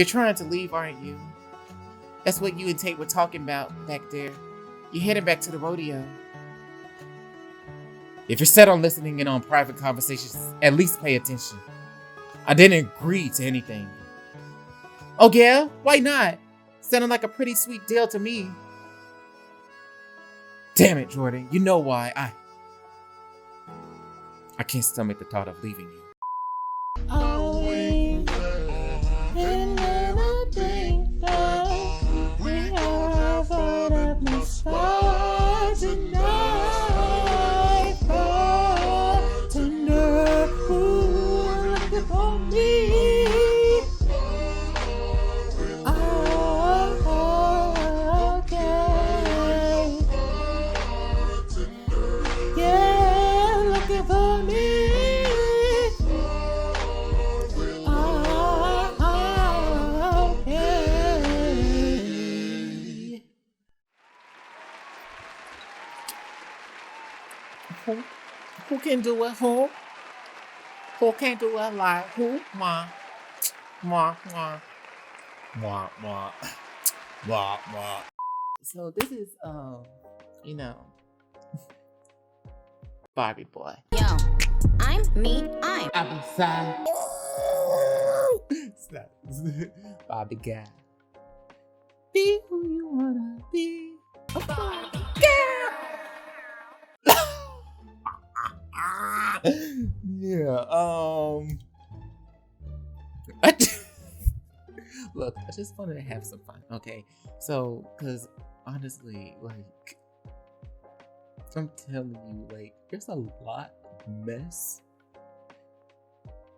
You're trying to leave, aren't you? That's what you and Tate were talking about back there. You're heading back to the rodeo. If you're set on listening in on private conversations, at least pay attention. I didn't agree to anything. Oh yeah? Why not? Sounded like a pretty sweet deal to me. Damn it, Jordan. You know why I can't stomach the thought of leaving you. Who can do it? Who? Who can do it like who? Mwah. Mwah, mwah. Mwah, mwah. Mwah, mwah. So this is, Barbie boy. Yo, I'm Abisai. Stop. Barbie guy. Be who you wanna be. A Barbie girl. Yeah, look, I just wanted to have some fun, okay? So, because honestly, like, I'm telling you, like, there's a lot of mess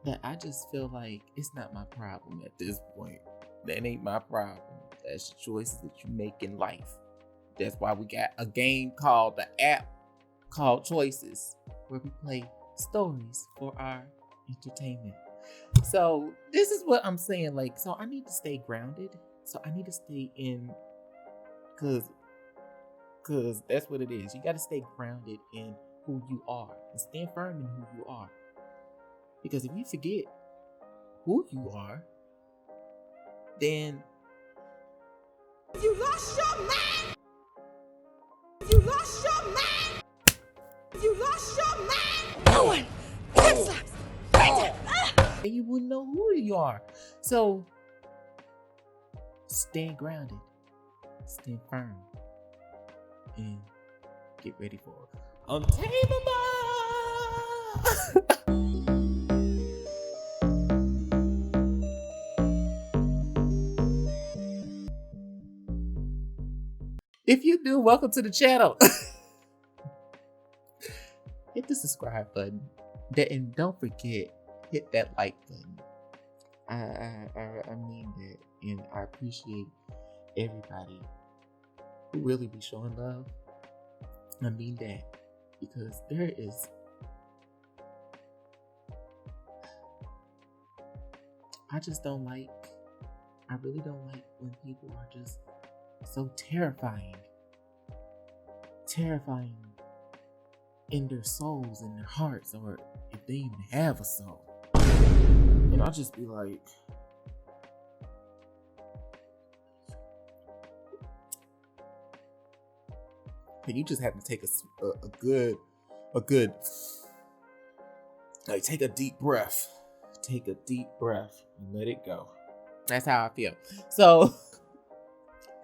that I just feel like it's not my problem at this point. That ain't my problem. That's the choices that you make in life. That's why we got a game called the app called Choices, where we play stories for our entertainment. So this is what I'm saying, like, so I need to stay grounded. So I need to stay in, cause that's what it is. You got to stay grounded in who you are and stand firm in who you are. Because if you forget who you are, then you lost your man. You lost your man. You lost your man. No one. And you wouldn't know who you are. So stand grounded, stand firm, and get ready for Untameable. If you do, welcome to the channel. Hit the subscribe button. And don't forget, hit that like button. I mean that, and I appreciate everybody who really be showing love. I mean that, because there is, I really don't like when people are just so terrifying in their souls and their hearts, or if they even have a soul. And I'll just be like, you just have to take a good, like, take a deep breath and let it go. That's how I feel. So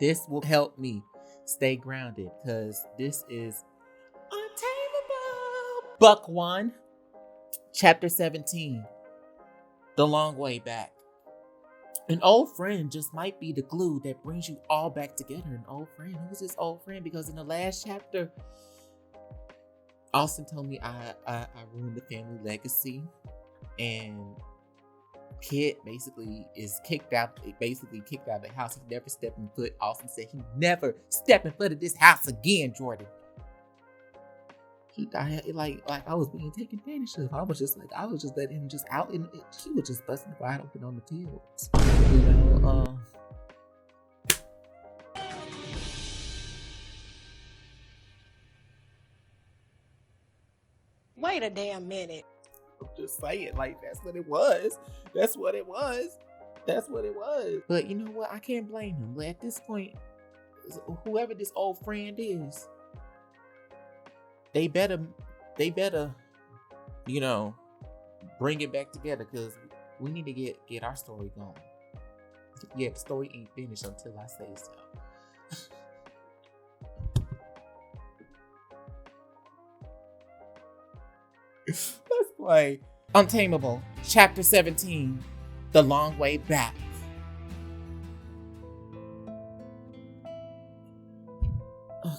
this will help me stay grounded, because this is Untameable. Book 1, Chapter 17. The Long Way Back. An old friend just might be the glue that brings you all back together. An old friend? Who's this old friend? Because in the last chapter, Austin told me I ruined the family legacy, and Kid basically is kicked out of the house. He never stepped in foot. Austin said he never step in foot of this house again, Jordan. He died like I was being taken advantage of. I was just letting him just out, and he was just busting wide open on the fields. Wait a damn minute. I'm just saying, like, that's what it was. That's what it was. That's what it was. But you know what? I can't blame him. But at this point, whoever this old friend is, they better, you know, bring it back together, because we need to get our story going. Yeah, the story ain't finished until I say so. Let's play Untameable, Chapter 17, The Long Way Back. Okay.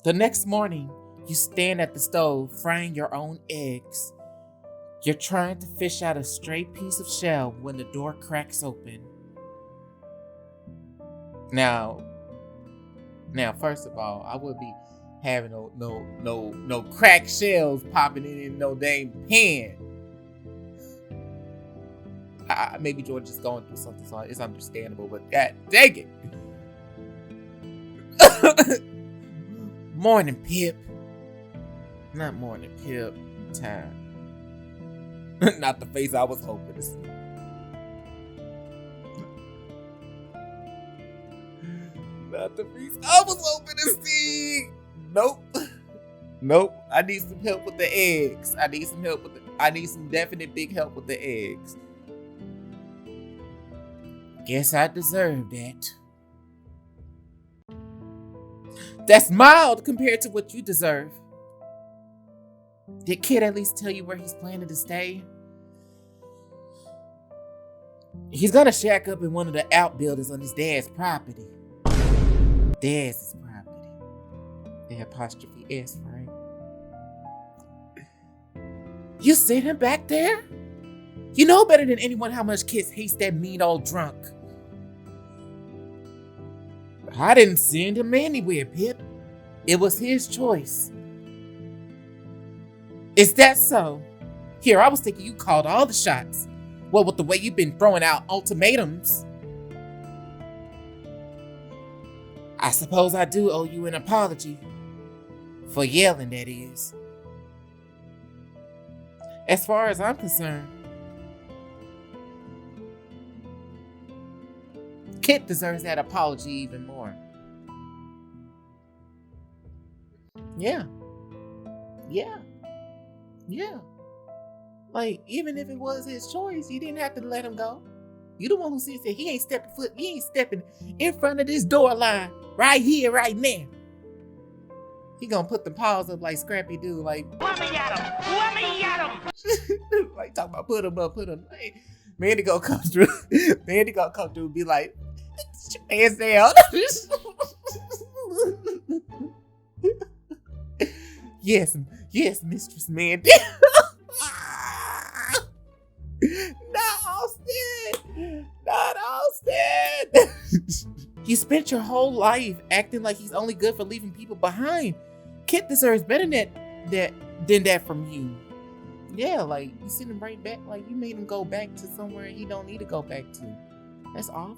The next morning, you stand at the stove frying your own eggs. You're trying to fish out a stray piece of shell when the door cracks open. Now, first of all, I would be having no cracked shells popping in no dang pan. Maybe George is going through something, so it's understandable, but god dang it. Morning, Pip. Not morning, Pip. Time. Not the face I was hoping to see. Not the face I was hoping to see. Nope. I need some help with the eggs. I need some definite big help with the eggs. Guess I deserve that. That's mild compared to what you deserve. Did Kid at least tell you where he's planning to stay? He's gonna shack up in one of the outbuildings on his dad's property. Dad's property. The apostrophe S, right? You sent him back there? You know better than anyone how much Kid hates that mean old drunk. I didn't send him anywhere, Pip. It was his choice. Is that so? Here, I was thinking you called all the shots. Well, with the way you've been throwing out ultimatums. I suppose I do owe you an apology. For yelling, that is. As far as I'm concerned, Kit deserves that apology even more. Yeah. Like, even if it was his choice, you didn't have to let him go. You the one who said he ain't stepping in front of this door line right here, right now. He gonna put the paws up like Scrappy do, like let me at him. Like talking about put him up. Hey, Mandy gonna come through and be like, hands down. Yes, Mistress Mandy. Not Austin. You spent your whole life acting like he's only good for leaving people behind. Kit deserves better than that from you. Yeah, like you sent him right back, like you made him go back to somewhere he don't need to go back to. That's awful.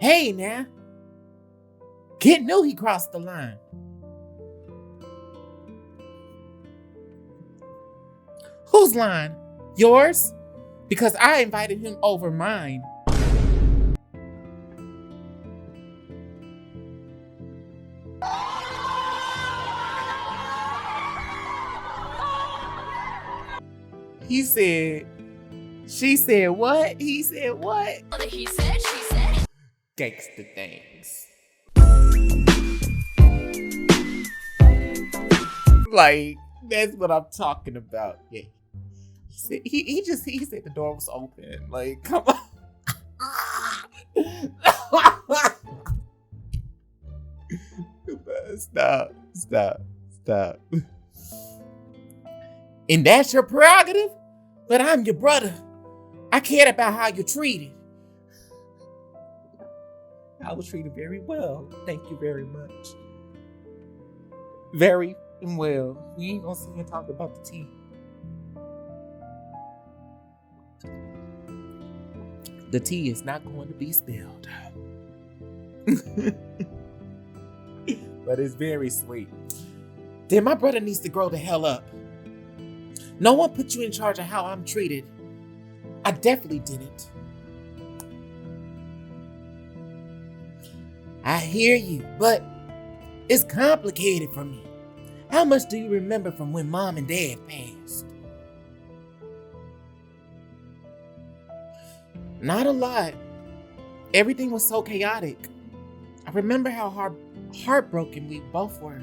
Hey now. Kid knew he crossed the line. Whose line? Yours? Because I invited him over mine. He said, she said what? He said what? He said, she said. Gangsta things. Like, that's what I'm talking about. Yeah. He said the door was open. Like, come on. Stop. And that's your prerogative? But I'm your brother. I cared about how you're treated. I was treated very well. Thank you very much. Very well. We ain't gonna sit here and talk about the tea. The tea is not going to be spilled. But it's very sweet. then my brother needs to grow the hell up. No one put you in charge of how I'm treated. I definitely didn't. I hear you, but it's complicated for me. How much do you remember from when Mom and Dad passed? Not a lot. Everything was so chaotic. I remember how heartbroken we both were.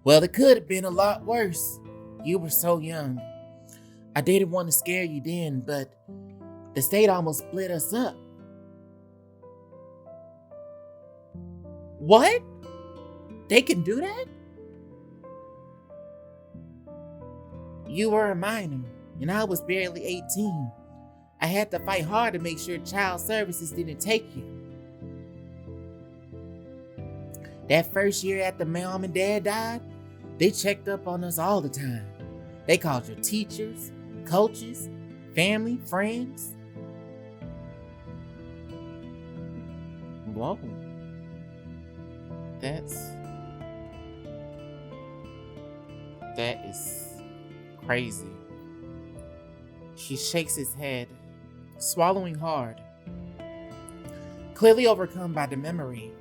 Well, it could have been a lot worse. You were so young. I didn't want to scare you then, but the state almost split us up. What? They can do that? You were a minor, and I was barely 18. I had to fight hard to make sure child services didn't take you. That first year after Mom and Dad died, they checked up on us all the time. They called your teachers, coaches, family, friends. Whoa. That is crazy. He shakes his head, swallowing hard, clearly overcome by the memory.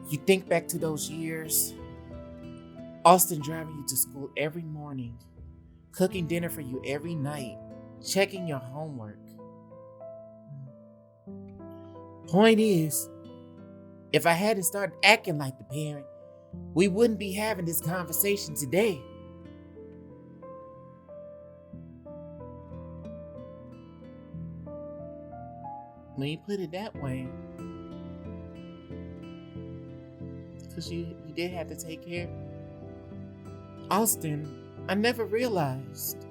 You think back to those years, Austin driving you to school every morning, cooking dinner for you every night, checking your homework. Point is, if I hadn't started acting like the parent, we wouldn't be having this conversation today. When you put it that way, because you did have to take care. Austin, I never realized.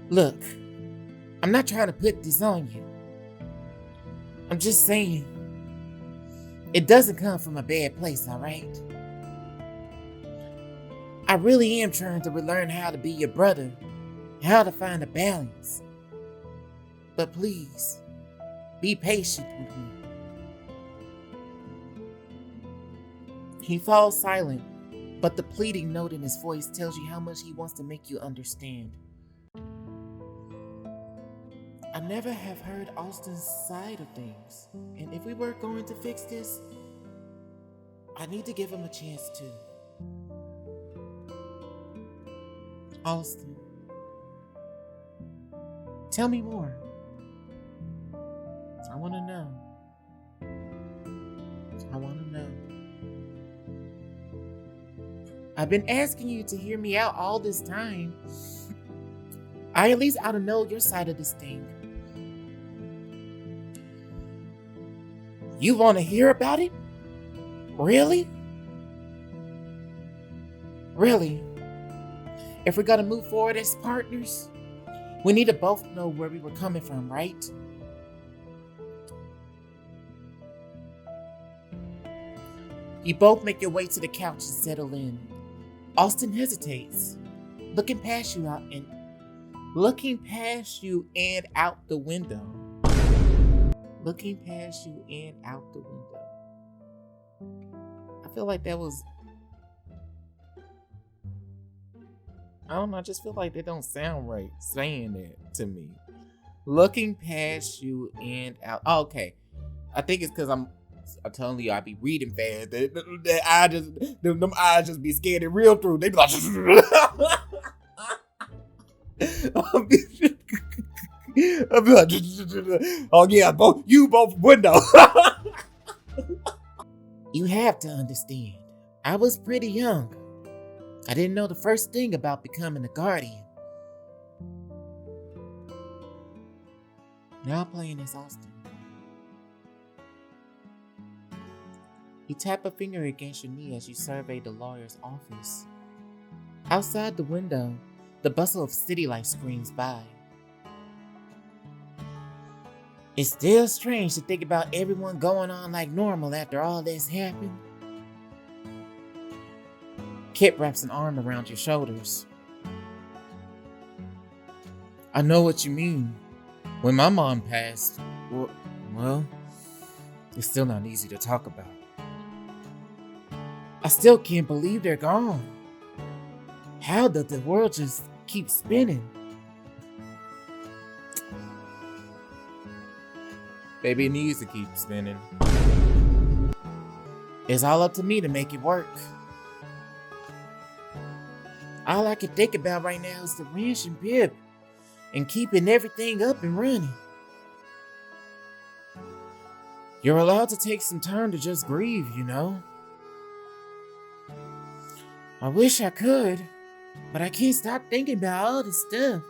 Look, I'm not trying to put this on you. I'm just saying, it doesn't come from a bad place, all right? I really am trying to relearn how to be your brother, how to find a balance. But please, be patient with me. He falls silent, but the pleading note in his voice tells you how much he wants to make you understand. I never have heard Austin's side of things, and if we were going to fix this, I need to give him a chance too. Austin, tell me more. I want to know. I want to know. I've been asking you to hear me out all this time. I at least ought to know your side of this thing. You want to hear about it? Really? Really? If we're going to move forward as partners, we need to both know where we were coming from, right? You both make your way to the couch and settle in. Austin hesitates, looking past you and out the window. Looking past you and out the window. I feel like that was... I don't know, I just feel like that don't sound right saying that to me. Looking past you and out. Oh, okay. I think it's because I'm telling you, I be reading fast. Them eyes just be scared and real through. They be like, I'll be like, oh yeah, both window. You have to understand, I was pretty young. I didn't know the first thing about becoming a guardian. Now playing as Austin. You tap a finger against your knee as you survey the lawyer's office. Outside the window, the bustle of city life screams by. It's still strange to think about everyone going on like normal after all this happened. Kit wraps an arm around your shoulders. I know what you mean. When my mom passed, well, it's still not easy to talk about. I still can't believe they're gone. How does the world just keep spinning? Baby, it needs to keep spinning. It's all up to me to make it work. All I can think about right now is the ranch and Pip and keeping everything up and running. You're allowed to take some time to just grieve, you know? I wish I could, but I can't stop thinking about all this stuff.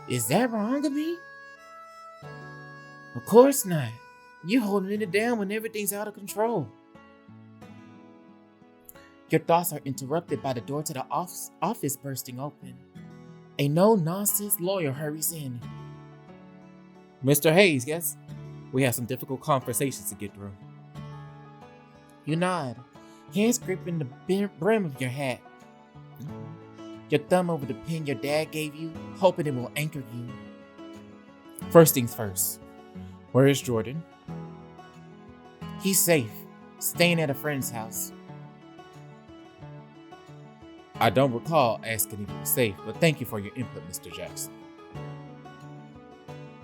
Is that wrong of me? Of course not. You're holding it down when everything's out of control. Your thoughts are interrupted by the door to the office bursting open. A no-nonsense lawyer hurries in. Mr. Hayes, yes? We have some difficult conversations to get through. You nod, hands gripping the brim of your hat. Your thumb over the pen your dad gave you, hoping it will anchor you. First things first. Where is Jordan? He's safe, staying at a friend's house. I don't recall asking if he was safe, but thank you for your input, Mr. Jackson.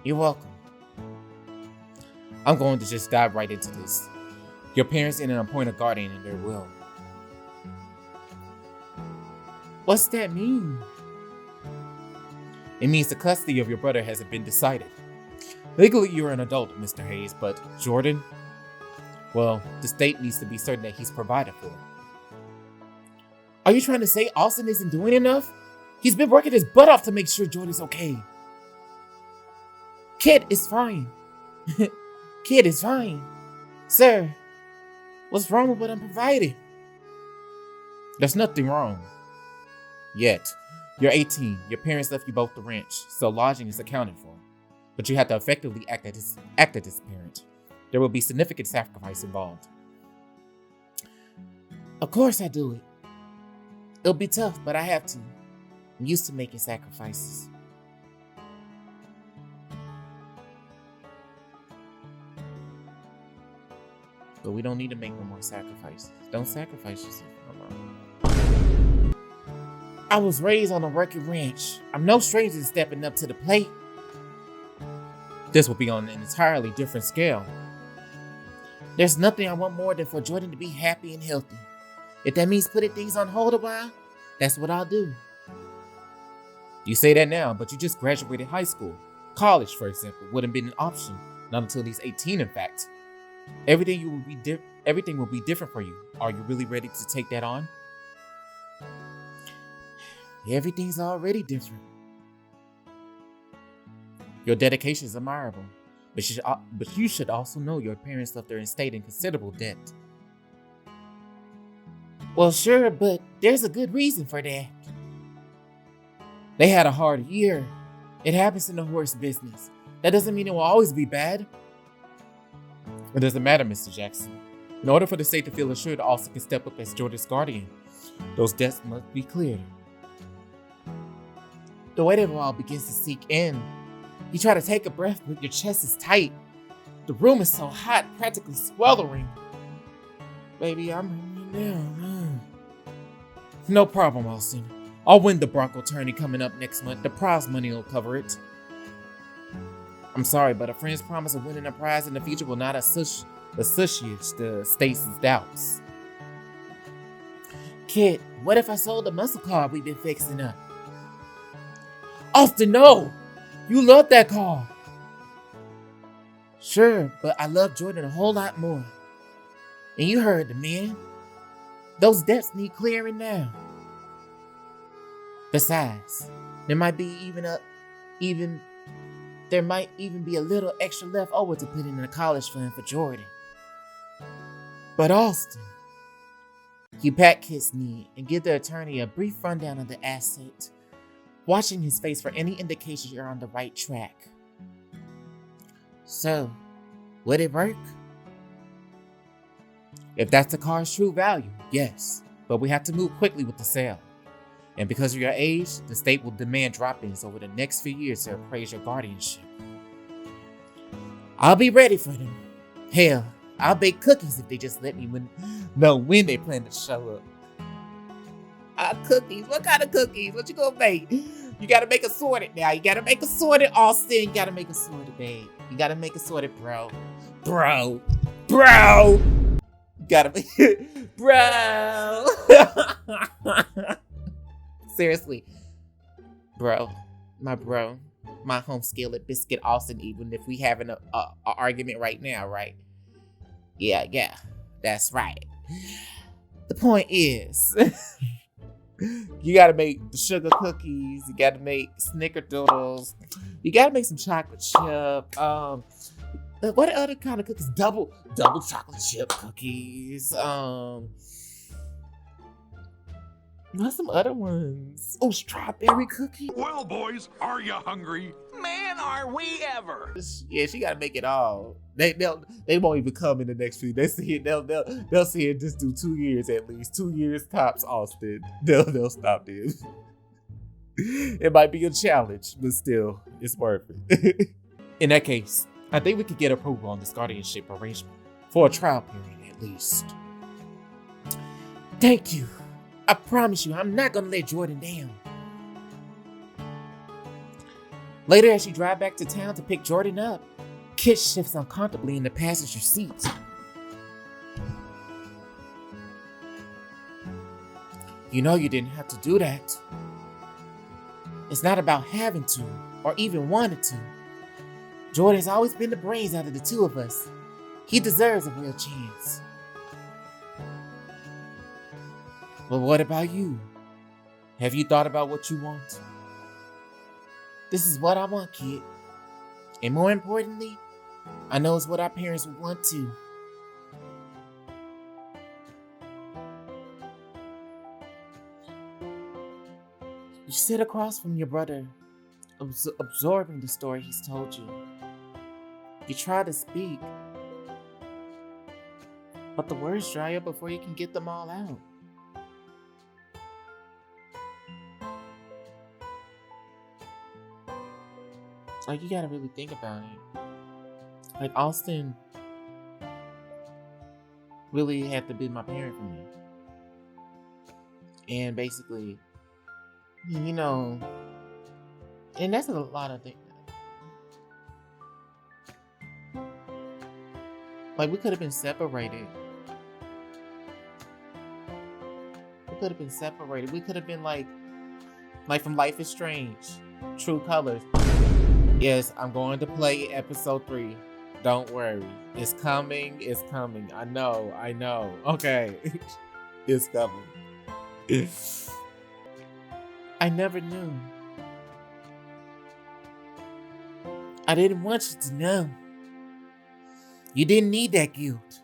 You're welcome. I'm going to just dive right into this. Your parents didn't appoint a guardian in their will. What's that mean? It means the custody of your brother hasn't been decided. Legally, you're an adult, Mr. Hayes, but Jordan, well, the state needs to be certain that he's provided for. Are you trying to say Austin isn't doing enough? He's been working his butt off to make sure Jordan's okay. Kid is fine. Kid is fine. Sir, what's wrong with what I'm providing? There's nothing wrong. Yet. You're 18. Your parents left you both the ranch, so lodging is accounted for. But you have to effectively act as parent. There will be significant sacrifice involved. Of course I do it. It'll be tough, but I have to. I'm used to making sacrifices. But we don't need to make no more sacrifices. Don't sacrifice yourself. I was raised on a working ranch. I'm no stranger to stepping up to the plate. This will be on an entirely different scale. There's nothing I want more than for Jordan to be happy and healthy. If that means putting things on hold a while, that's what I'll do. You say that now, but you just graduated high school. College, for example, wouldn't have been an option. Not until he's 18, in fact. Everything will be different for you. Are you really ready to take that on? Everything's already different. Your dedication is admirable, but you should also know your parents left their estate in considerable debt. Well, sure, but there's a good reason for that. They had a hard year. It happens in the horse business. That doesn't mean it will always be bad. It doesn't matter, Mr. Jackson. In order for the state to feel assured, Austin can step up as Jordan's guardian. Those debts must be cleared. The weight of it all begins to sink in. You try to take a breath, but your chest is tight. The room is so hot, practically sweltering. Baby, I'm hungry now. No problem, Austin. I'll win the Bronco tourney coming up next month. The prize money will cover it. I'm sorry, but a friend's promise of winning a prize in the future will not assuage the state's doubts. Kid, what if I sold the muscle car we've been fixing up? Austin, no! You love that car. Sure, but I love Jordan a whole lot more. And you heard the man. Those debts need clearing now. Besides, there might even be a little extra left over to put in a college fund for Jordan. But Austin, you pat Kid's knee and give the attorney a brief rundown of the asset, watching his face for any indication you're on the right track. So, would it work? If that's the car's true value, yes, but we have to move quickly with the sale. And because of your age, the state will demand drop-ins over the next few years to appraise your guardianship. I'll be ready for them. Hell, I'll bake cookies if they just let me know when they plan to show up. Cookies? What kind of cookies? What you gonna make? You gotta make assorted now. You gotta make assorted, Austin. You gotta make assorted, babe. You gotta make assorted, bro. Bro. You gotta make it, bro. Seriously. Bro. My home skillet biscuit Austin, even if we having a argument right now, right? Yeah. That's right. The point is, you gotta make the sugar cookies. You gotta make snickerdoodles. You gotta make some chocolate chip. What other kind of cookies? Double chocolate chip cookies. What's some other ones? Oh, strawberry cookie. Well, boys, are you hungry? Man, are we ever? Yeah, she gotta make it all. They won't even come in the next few. They'll see it just do 2 years at least. 2 years tops, Austin. They'll stop this. It might be a challenge, but still, it's worth it. In that case, I think we could get approval on this guardianship arrangement for a trial period at least. Thank you. I promise you, I'm not gonna let Jordan down. Later, as you drive back to town to pick Jordan up, Kit shifts uncomfortably in the passenger seat. You know you didn't have to do that. It's not about having to, or even wanting to. Jordan's always been the brains out of the two of us. He deserves a real chance. But what about you? Have you thought about what you want? This is what I want, kid. And more importantly, I know it's what our parents would want too. You sit across from your brother, absorbing the story he's told you. You try to speak, but the words dry up before you can get them all out. Like, you gotta really think about it. Like, Austin really had to be my parent for me. And basically, you know, and that's a lot of things. Like, we could have been separated. We could have been like from Life is Strange, True Colors. Yes, I'm going to play episode 3. Don't worry. It's coming. I know. Okay. It's coming. I never knew. I didn't want you to know. You didn't need that guilt.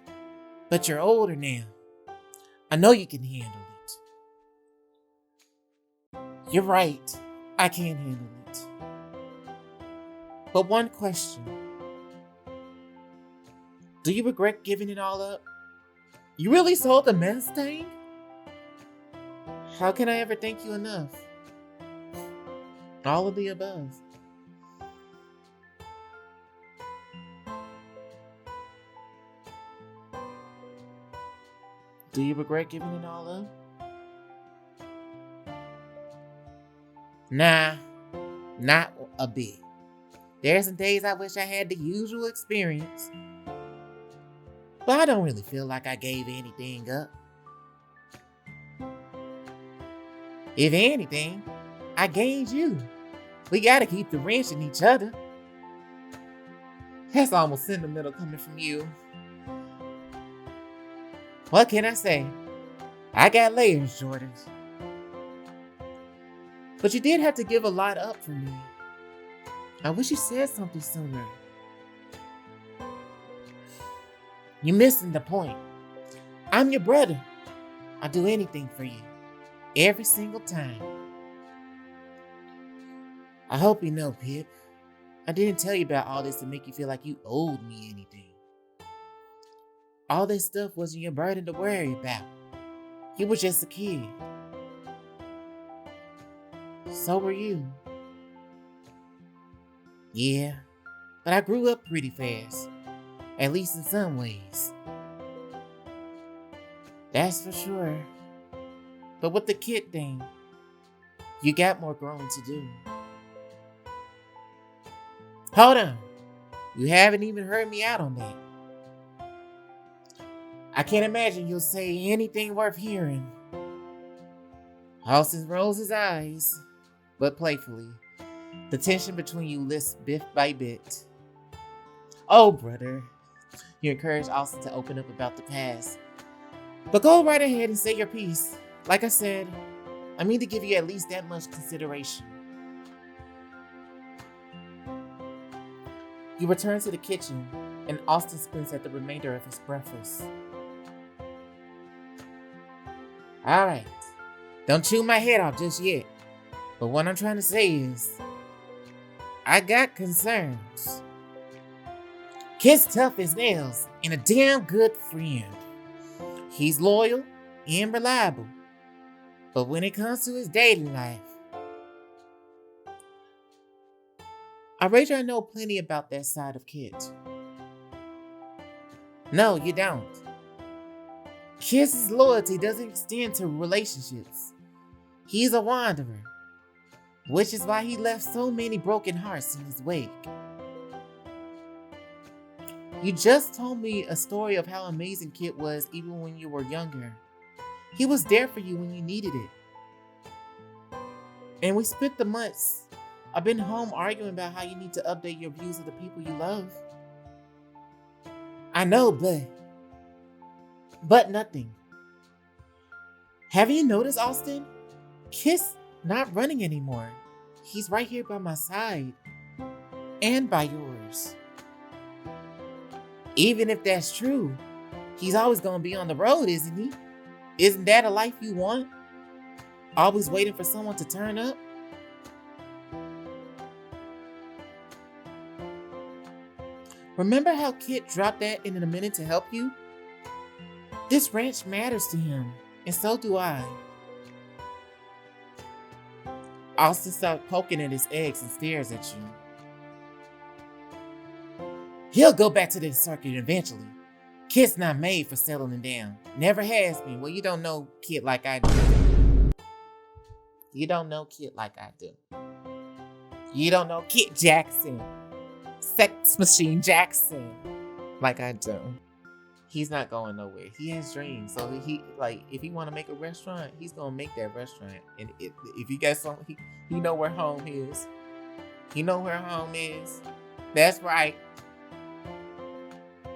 But you're older now. I know you can handle it. You're right. I can't handle it. But one question. Do you regret giving it all up? You really sold the Mustang? How can I ever thank you enough? All of the above. Do you regret giving it all up? Nah, not a bit. There's some days I wish I had the usual experience. But I don't really feel like I gave anything up. If anything, I gained you. We gotta keep the wrench in each other. That's almost sentimental coming from you. What can I say? I got layers, Jordan. But you did have to give a lot up for me. I wish you said something sooner. You're missing the point. I'm your brother. I'll do anything for you. Every single time. I hope you know, Pip. I didn't tell you about all this to make you feel like you owed me anything. All this stuff wasn't your burden to worry about. You were just a kid. So were you. Yeah, but I grew up pretty fast. At least in some ways. That's for sure. But with the kid thing, you got more growing to do. Hold on. You haven't even heard me out on that. I can't imagine you'll say anything worth hearing. Austin rolls his eyes, but playfully. The tension between you lifts bit by bit. Oh, brother. You encourage Austin to open up about the past. But go right ahead and say your piece. Like I said, I mean to give you at least that much consideration. You return to the kitchen, and Austin spins at the remainder of his breakfast. Alright, don't chew my head off just yet. But what I'm trying to say is, I got concerns. Kid's tough as nails and a damn good friend. He's loyal and reliable. But when it comes to his dating life, I wager I know plenty about that side of Kid. No, you don't. Kid's loyalty doesn't extend to relationships. He's a wanderer, which is why he left so many broken hearts in his wake. You just told me a story of how amazing Kid was even when you were younger. He was there for you when you needed it. And we spent the months. I've been home arguing about how you need to update your views of the people you love. I know, but nothing. Have you noticed, Austin? Kid's not running anymore. He's right here by my side. And by yours. Even if that's true, he's always gonna be on the road, isn't he? Isn't that a life you want? Always waiting for someone to turn up? Remember how Kid dropped that in a minute to help you? This ranch matters to him, and so do I. Austin stops poking at his eggs and stares at you. He'll go back to the circuit eventually. Kid's not made for settling down. Never has been. Well, you don't know Kid like I do. You don't know Kid like I do. You don't know Kid Jackson. Sex Machine Jackson. Like I do. He's not going nowhere. He has dreams. So if he want to make a restaurant, he's going to make that restaurant. And if you got something, he know where home is. He know where home is. That's right.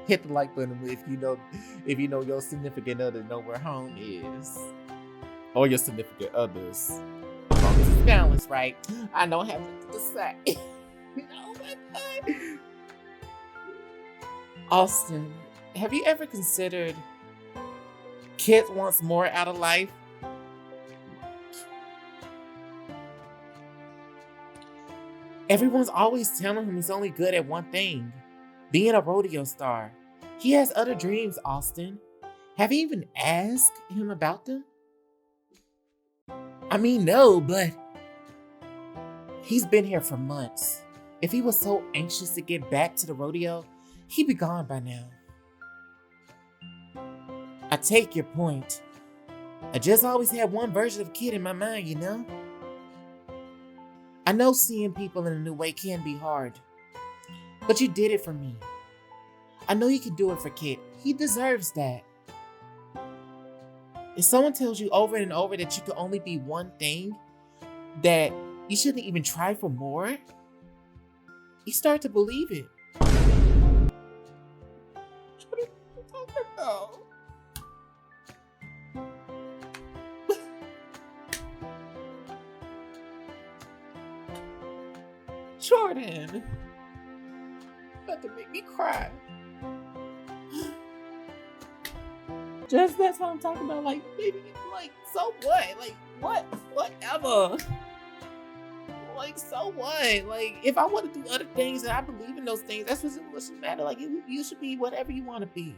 Hit the like button if you know your significant other know where home is. Or your significant others. As long as it's balanced, right? I don't have nothing to say. Oh my God. Austin, have you ever considered Kid wants more out of life? Everyone's always telling him he's only good at one thing. Being a rodeo star. He has other dreams, Austin. Have you even asked him about them? I mean, no, but he's been here for months. If he was so anxious to get back to the rodeo, he'd be gone by now. I take your point. I just always had one version of Kid in my mind, you know? I know seeing people in a new way can be hard. But you did it for me. I know you can do it for Kid. He deserves that. If someone tells you over and over that you can only be one thing, that you shouldn't even try for more, you start to believe it. Jordan, about to make me cry. Just that's what I'm talking about. Like, baby, like, so what? Like, whatever. Like, so what? Like, if I want to do other things and I believe in those things, that's what should matter. Like, you should be whatever you want to be.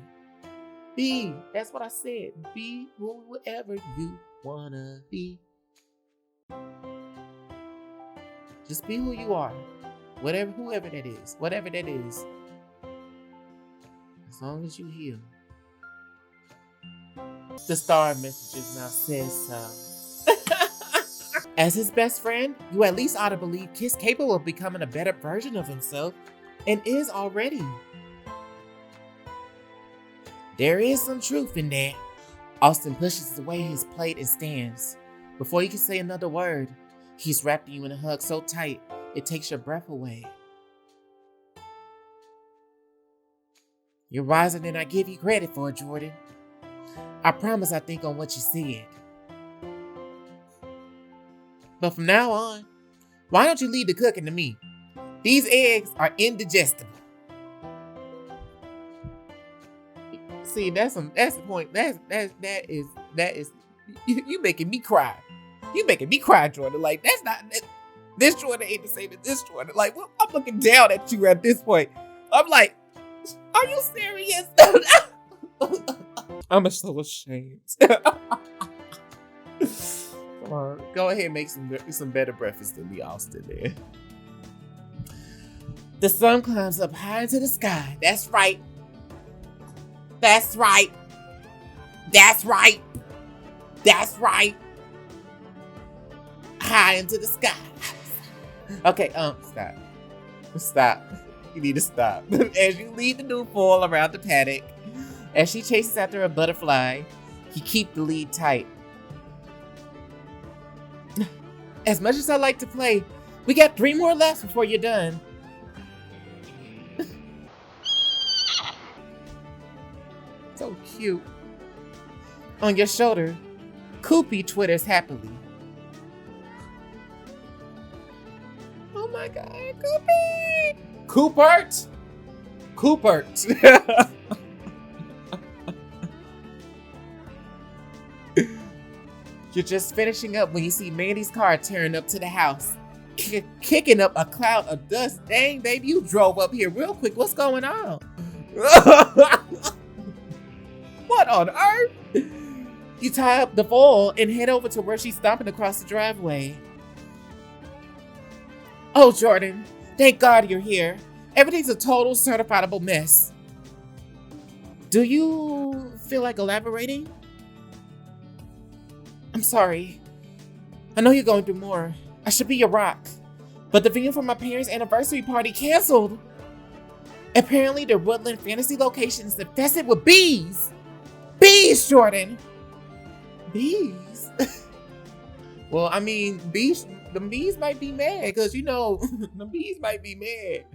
Be. That's what I said. Be whoever you want to be. Just be who you are. Whoever that is. Whatever that is. As long as you heal. The star messages now says so. As his best friend, you at least ought to believe Kid's capable of becoming a better version of himself, and is already. There is some truth in that. Austin pushes away his plate and stands. Before you can say another word, he's wrapping you in a hug so tight, it takes your breath away. You're wiser than I give you credit for, Jordan. I promise I think on what you said. But from now on, why don't you leave the cooking to me? These eggs are indigestible. See, that's the point. That is you making me cry. You making me cry, Jordan. Like, that's not this Jordan ain't the same as this Jordan. Like, well, I'm looking down at you at this point. I'm like, are you serious? I'm so ashamed. Come on, go ahead and make some better breakfast than me, Austin. There. The sun climbs up high into the sky. That's right. That's right. That's right. That's right. High into the sky. Okay, stop. Stop. You need to stop. As you lead the new foal around the paddock, as she chases after a butterfly, you keep the lead tight. As much as I like to play, we got 3 more laps before you're done. So cute. On your shoulder, Koopy twitters happily. Oh my god, Koopy! Coopert! Coopert! You're just finishing up when you see Mandy's car tearing up to the house, kicking up a cloud of dust. Dang, baby, you drove up here real quick. What's going on? What on earth? You tie up the foal and head over to where she's stomping across the driveway. Oh, Jordan, thank God you're here. Everything's a total certifiable mess. Do you feel like elaborating? I'm sorry. I know you're going through more. I should be your rock. But the venue for my parents' anniversary party canceled. Apparently, the Woodland Fantasy location is infested with bees. Bees, Jordan. Bees? Well, I mean, the bees might be mad because, you know, the bees might be mad.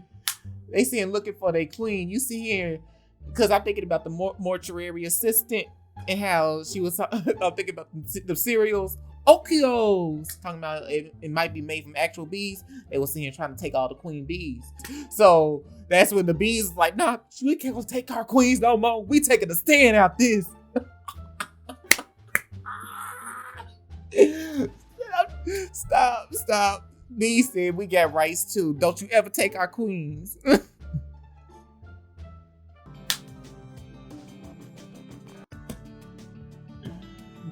They see him looking for their queen. You see here, because I'm thinking about the mortuary assistant and how she was, I'm thinking about the cereals, Okios, talking about it might be made from actual bees. They were sitting here trying to take all the queen bees. So that's when the bees was like, nah, we can't take our queens no more. We taking a stand out this. Stop. Bees said we got rights too. Don't you ever take our queens.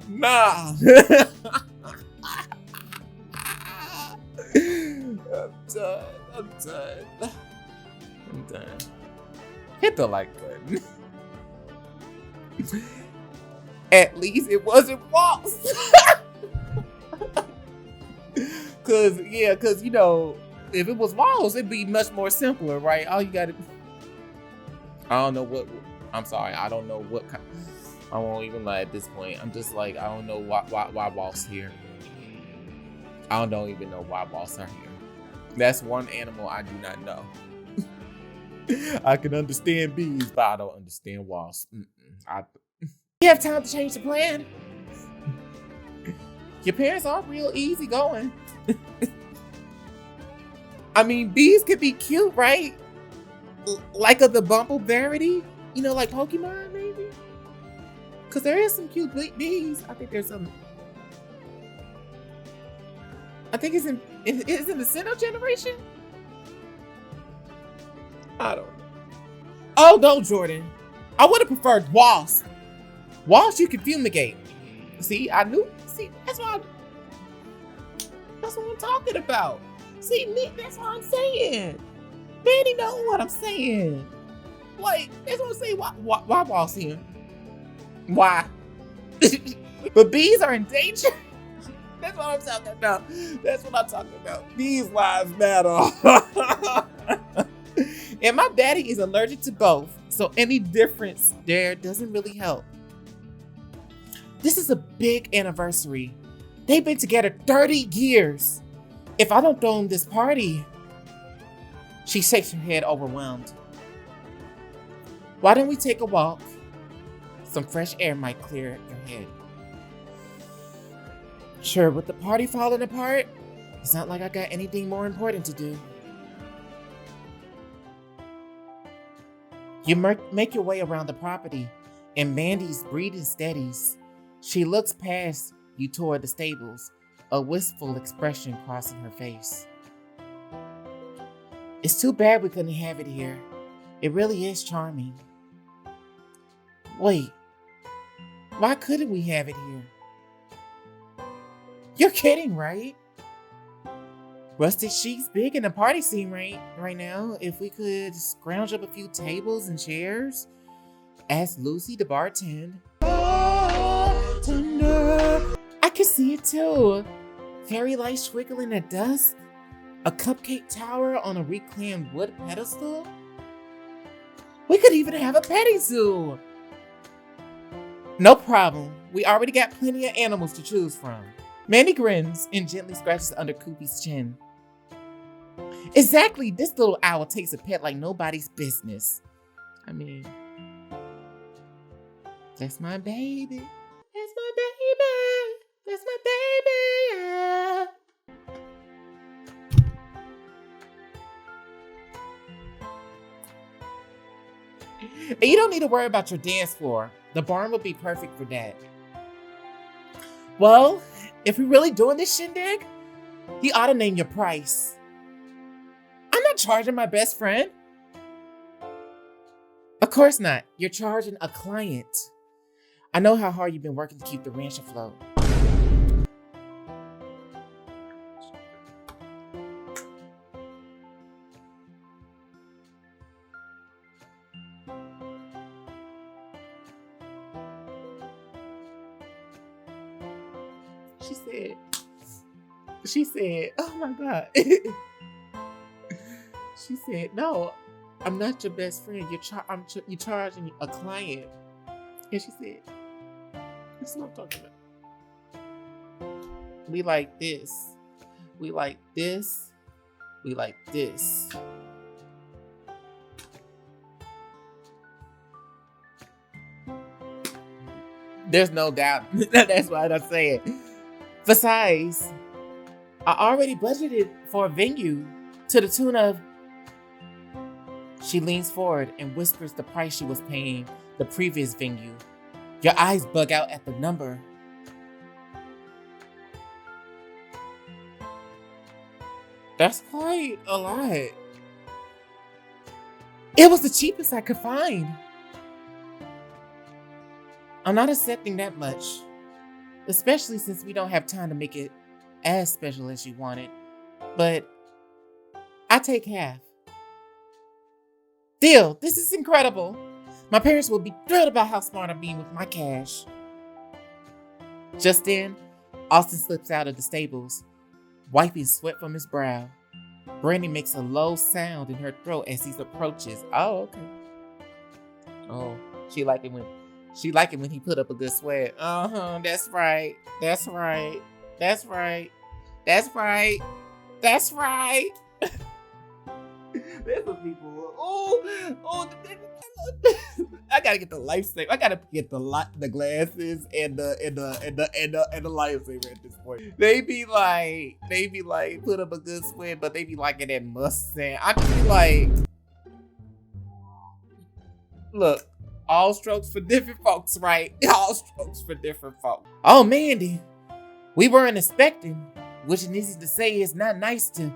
Nah. I'm done. Hit the like button. At least it wasn't false. Cause you know, if it was walls, it'd be much more simpler, right? All you gotta, I don't know what, I'm sorry, I don't know what kind, I won't even lie at this point. I'm just like, I don't know why walls here. I don't even know why walls are here. That's one animal I do not know. I can understand bees, but I don't understand wasps. You have time to change the plan. Your parents are real easy going. I mean, bees could be cute, right? Like the Bumbleberry, you know, like Pokemon, maybe? Because there is some cute bees. I think there's some. I think it's in the Sinnoh generation? I don't know. Oh, no, Jordan. I would have preferred wasps. Wasps you can fumigate. See, I knew. See, that's what I'm talking about. See, Nick, that's what I'm saying. Manny know what I'm saying. Like, that's what I'm saying. Why boss here? Why? But bees are in danger. That's what I'm talking about. That's what I'm talking about. These lives matter. And my daddy is allergic to both, so any difference there doesn't really help. This is a big anniversary. They've been together 30 years. If I don't throw him this party. She shakes her head overwhelmed. Why don't we take a walk? Some fresh air might clear your head. Sure, with the party falling apart, it's not like I got anything more important to do. You make your way around the property, and Mandy's breathing steadies. She looks past you toward the stables, a wistful expression crossing her face. It's too bad we couldn't have it here. It really is charming. Wait, why couldn't we have it here? You're kidding, right? Rusted Chic's big in the party scene right now. If we could scrounge up a few tables and chairs, ask Lucy to bartend. Bartender. I can see it too. Fairy lights twinkling at dusk. A cupcake tower on a reclaimed wood pedestal. We could even have a petting zoo. No problem. We already got plenty of animals to choose from. Mandy grins and gently scratches under Koopy's chin. Exactly, this little owl takes a pet like nobody's business. I mean, that's my baby. That's my baby. That's my baby. Yeah. And you don't need to worry about your dance floor. The barn will be perfect for that. Well, if we're really doing this shindig, you ought to name your price. I'm not charging my best friend. Of course not. You're charging a client. I know how hard you've been working to keep the ranch afloat. She said, oh my God. She said, no, I'm not your best friend. You're charging a client. And she said, this is what I'm talking about. We like this. We like this. We like this. There's no doubt. That's what I'm saying. Besides, I already budgeted for a venue to the tune of... She leans forward and whispers the price she was paying the previous venue. Your eyes bug out at the number. That's quite a lot. It was the cheapest I could find. I'm not accepting that much, especially since we don't have time to make it as special as you wanted. But I take half. Deal, this is incredible. My parents will be thrilled about how smart I'm being with my cash. Just then, Austin slips out of the stables, wiping sweat from his brow. Brandy makes a low sound in her throat as he approaches. Oh, okay. Oh, she like it when he put up a good sweat. That's right. That's right. That's right. That's right. That's right. There's some people. I gotta get the lifesaver. I gotta get the glasses and the lifesaver at this point. They be like put up a good sweat, but they be liking that Mustang. I just be like, look, all strokes for different folks, right? All strokes for different folks. Oh, Mandy, we weren't expecting, which is easy to say is not nice to.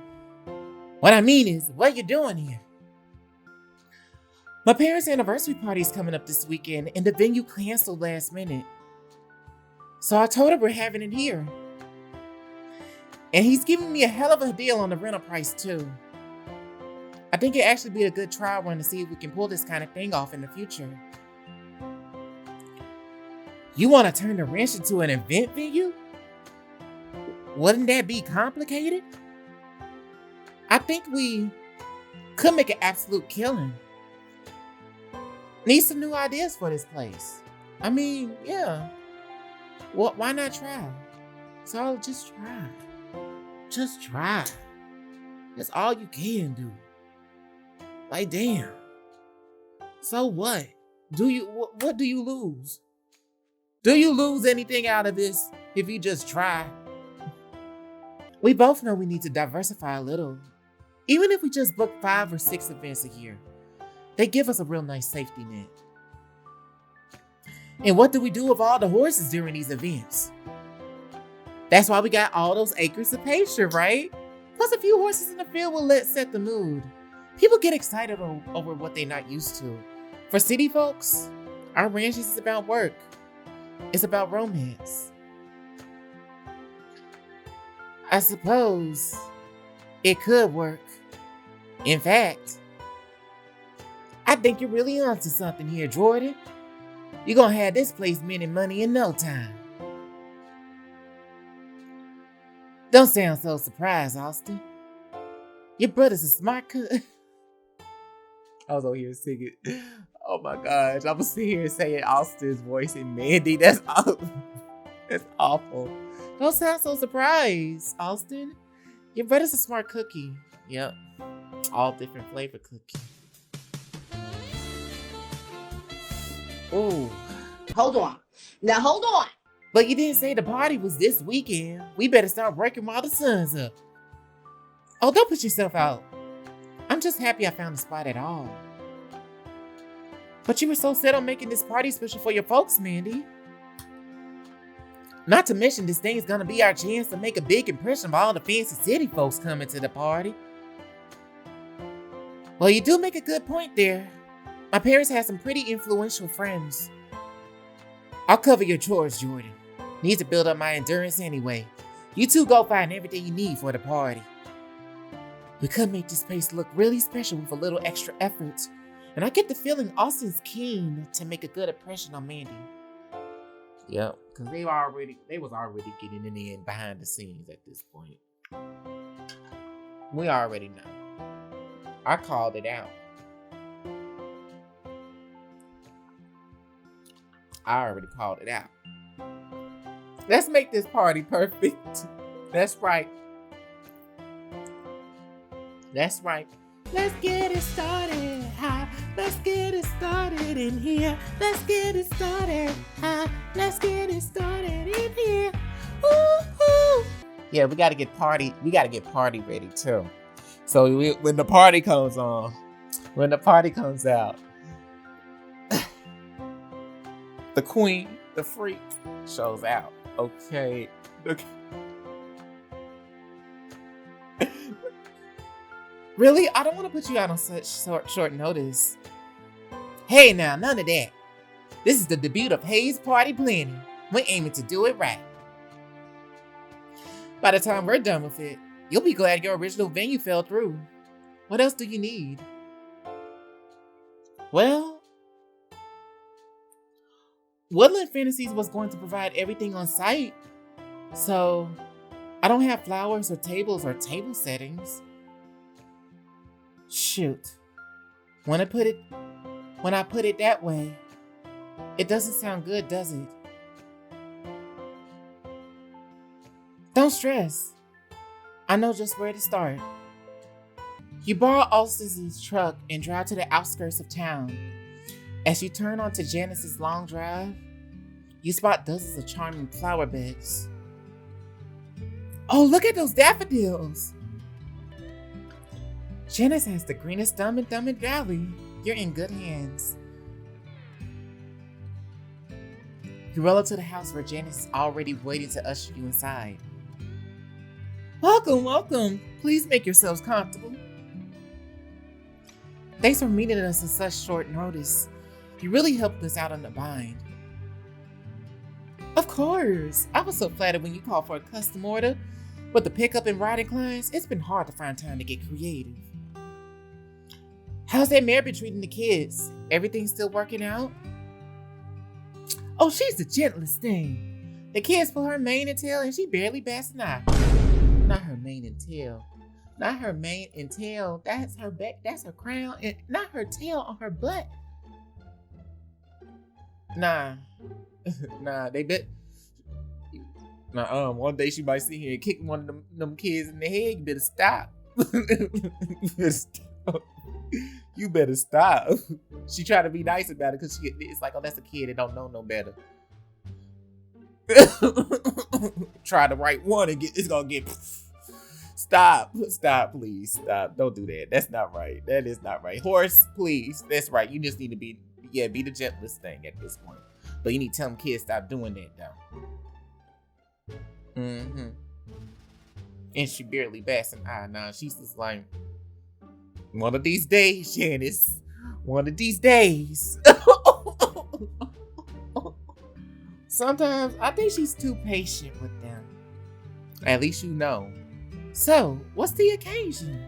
What I mean is, what you doing here? My parents' anniversary party is coming up this weekend, and the venue canceled last minute. So I told her we're having it here. And he's giving me a hell of a deal on the rental price, too. I think it'd actually be a good trial run to see if we can pull this kind of thing off in the future. You want to turn the ranch into an event venue? Wouldn't that be complicated? I think we could make an absolute killing. Need some new ideas for this place. I mean, yeah. Well, why not try? So just try. Just try. That's all you can do. Like, damn. So what? What do you lose? Do you lose anything out of this if you just try? We both know we need to diversify a little. Even if we just book 5 or 6 events a year, they give us a real nice safety net. And what do we do with all the horses during these events? That's why we got all those acres of pasture, right? Plus a few horses in the field will set the mood. People get excited over what they're not used to. For city folks, our ranch is about work. It's about romance. I suppose it could work. In fact, I think you're really onto something here, Jordan. You're gonna have this place making money in no time. Don't sound so surprised, Austin. Your brother's a smart cook. I was over here singing. Oh my gosh, I'm gonna sit here saying Austin's voice and Mandy. That's awful. That's awful. Don't sound so surprised, Austin. Your brother's a smart cookie. Yep. All different flavor cookie. Ooh. Hold on. Now hold on. But you didn't say the party was this weekend. We better start working while the sun's up. Oh, don't put yourself out. I'm just happy I found a spot at all. But you were so set on making this party special for your folks, Mandy. Not to mention this thing's gonna be our chance to make a big impression of all the fancy city folks coming to the party. Well, you do make a good point there. My parents had some pretty influential friends. I'll cover your chores, Jordan. Need to build up my endurance anyway. You two go find everything you need for the party. We could make this place look really special with a little extra effort. And I get the feeling Austin's keen to make a good impression on Mandy. Yep, because they was already getting it in behind the scenes at this point. We already know. I called it out. I already called it out. Let's make this party perfect. That's right. That's right. Let's get it started. Let's get it started in here. Let's get it started. Let's get it started in here. Woo-hoo. Yeah, we gotta get party ready too. So when the party comes on, when the party comes out, the queen, the freak, shows out. Okay. Really? I don't want to put you out on such short notice. Hey now, none of that. This is the debut of Hayes Party Planning. We're aiming to do it right. By the time we're done with it, you'll be glad your original venue fell through. What else do you need? Well, Woodland Fantasies was going to provide everything on site, so I don't have flowers or tables or table settings. Shoot. When I put it that way, it doesn't sound good, does it? Don't stress. I know just where to start. You borrow Austin's truck and drive to the outskirts of town. As you turn onto Janice's long drive, you spot dozens of charming flower beds. Oh, look at those daffodils! Janice has the greenest thumb in Thumb and Valley. You're in good hands. You roll up to the house where Janice is already waiting to usher you inside. Welcome, welcome. Please make yourselves comfortable. Thanks for meeting us in such short notice. You really helped us out on the bind. Of course. I was so flattered when you called for a custom order. With the pickup and riding clients, it's been hard to find time to get creative. How's that mayor been treating the kids? Everything still working out? Oh, she's the gentlest thing. The kids pull her mane and tail and she barely bats an eye. Not her mane and tail. Not her mane and tail. That's her back. That's her crown. And not her tail on her butt. Nah. Nah, they bet. One day she might sit here and kick one of them kids in the head. You better stop. You better stop. You better stop. She tried to be nice about it because it's like, oh, that's a kid that don't know no better. Try the right one and it's gonna get. Stop, please, stop. Don't do that. That's not right. That is not right. Horse, please. That's right. You just need to be the gentlest thing at this point. But you need to tell them kids stop doing that though. Mm-hmm. And she barely bats an eye. Nah, she's just like, one of these days, Janice. One of these days. Sometimes I think she's too patient with them. At least you know. So, what's the occasion?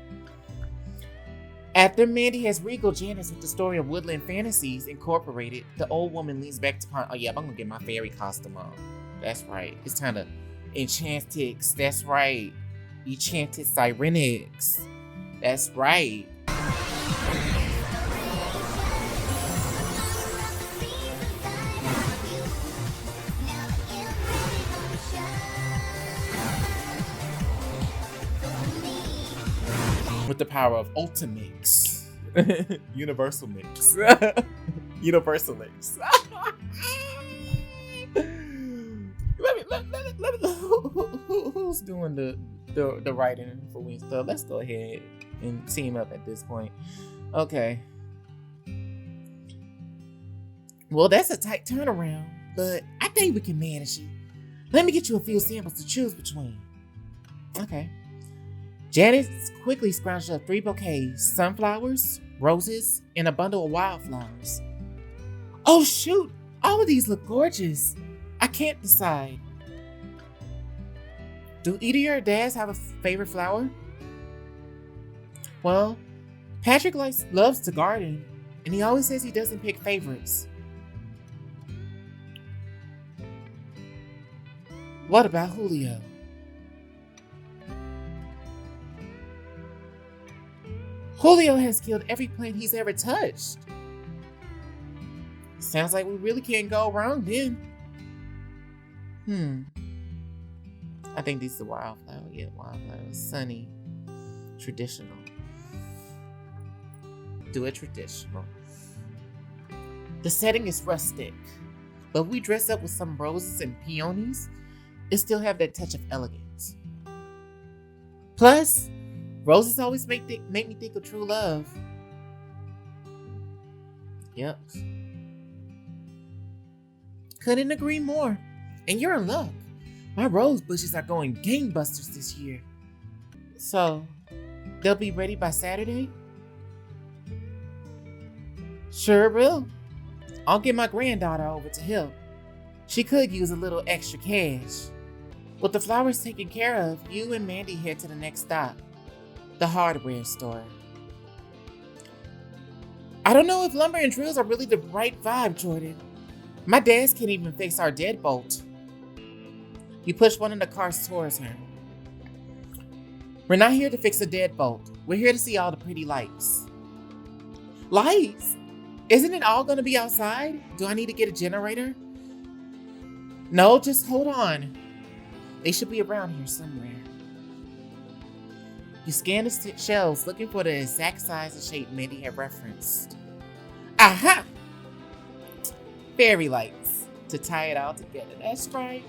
After Mandy has regaled Janice with the story of Woodland Fantasies Incorporated, the old woman leans back to ponder. Oh yeah, I'm gonna get my fairy costume on. That's right. It's time to Enchantix. That's right. Enchanted Sirenix. That's right. With the power of Ultimix. Universal Mix. Universal Mix. Who's doing the writing for Winston? Let's go ahead and team up at this point. Okay. Well, that's a tight turnaround, but I think we can manage it. Let me get you a few samples to choose between. Okay. Janice quickly scrounged up 3 bouquets, sunflowers, roses, and a bundle of wildflowers. Oh shoot, all of these look gorgeous. I can't decide. Do either of your dads have a favorite flower? Well, Patrick loves to garden, and he always says he doesn't pick favorites. What about Julio? Julio has killed every plant he's ever touched. Sounds like we really can't go wrong then. I think these are wildflower. Yeah, wildflower. Sunny. Traditional. Do it traditional. The setting is rustic, but if we dress up with some roses and peonies, it still have that touch of elegance. Plus, roses always make me think of true love. Yep. Couldn't agree more. And you're in luck. My rose bushes are going gangbusters this year. So, they'll be ready by Saturday? Sure will. I'll get my granddaughter over to help. She could use a little extra cash. With the flowers taken care of, you and Mandy head to the next stop. The hardware store. I don't know if lumber and drills are really the right vibe, Jordan. My dads can't even fix our deadbolt. You push one of the cars towards her. We're not here to fix the deadbolt. We're here to see all the pretty lights. Lights? Isn't it all gonna be outside? Do I need to get a generator? No, just hold on. They should be around here somewhere. You scan the shelves looking for the exact size and shape Mandy had referenced. Aha! Fairy lights to tie it all together. That's right.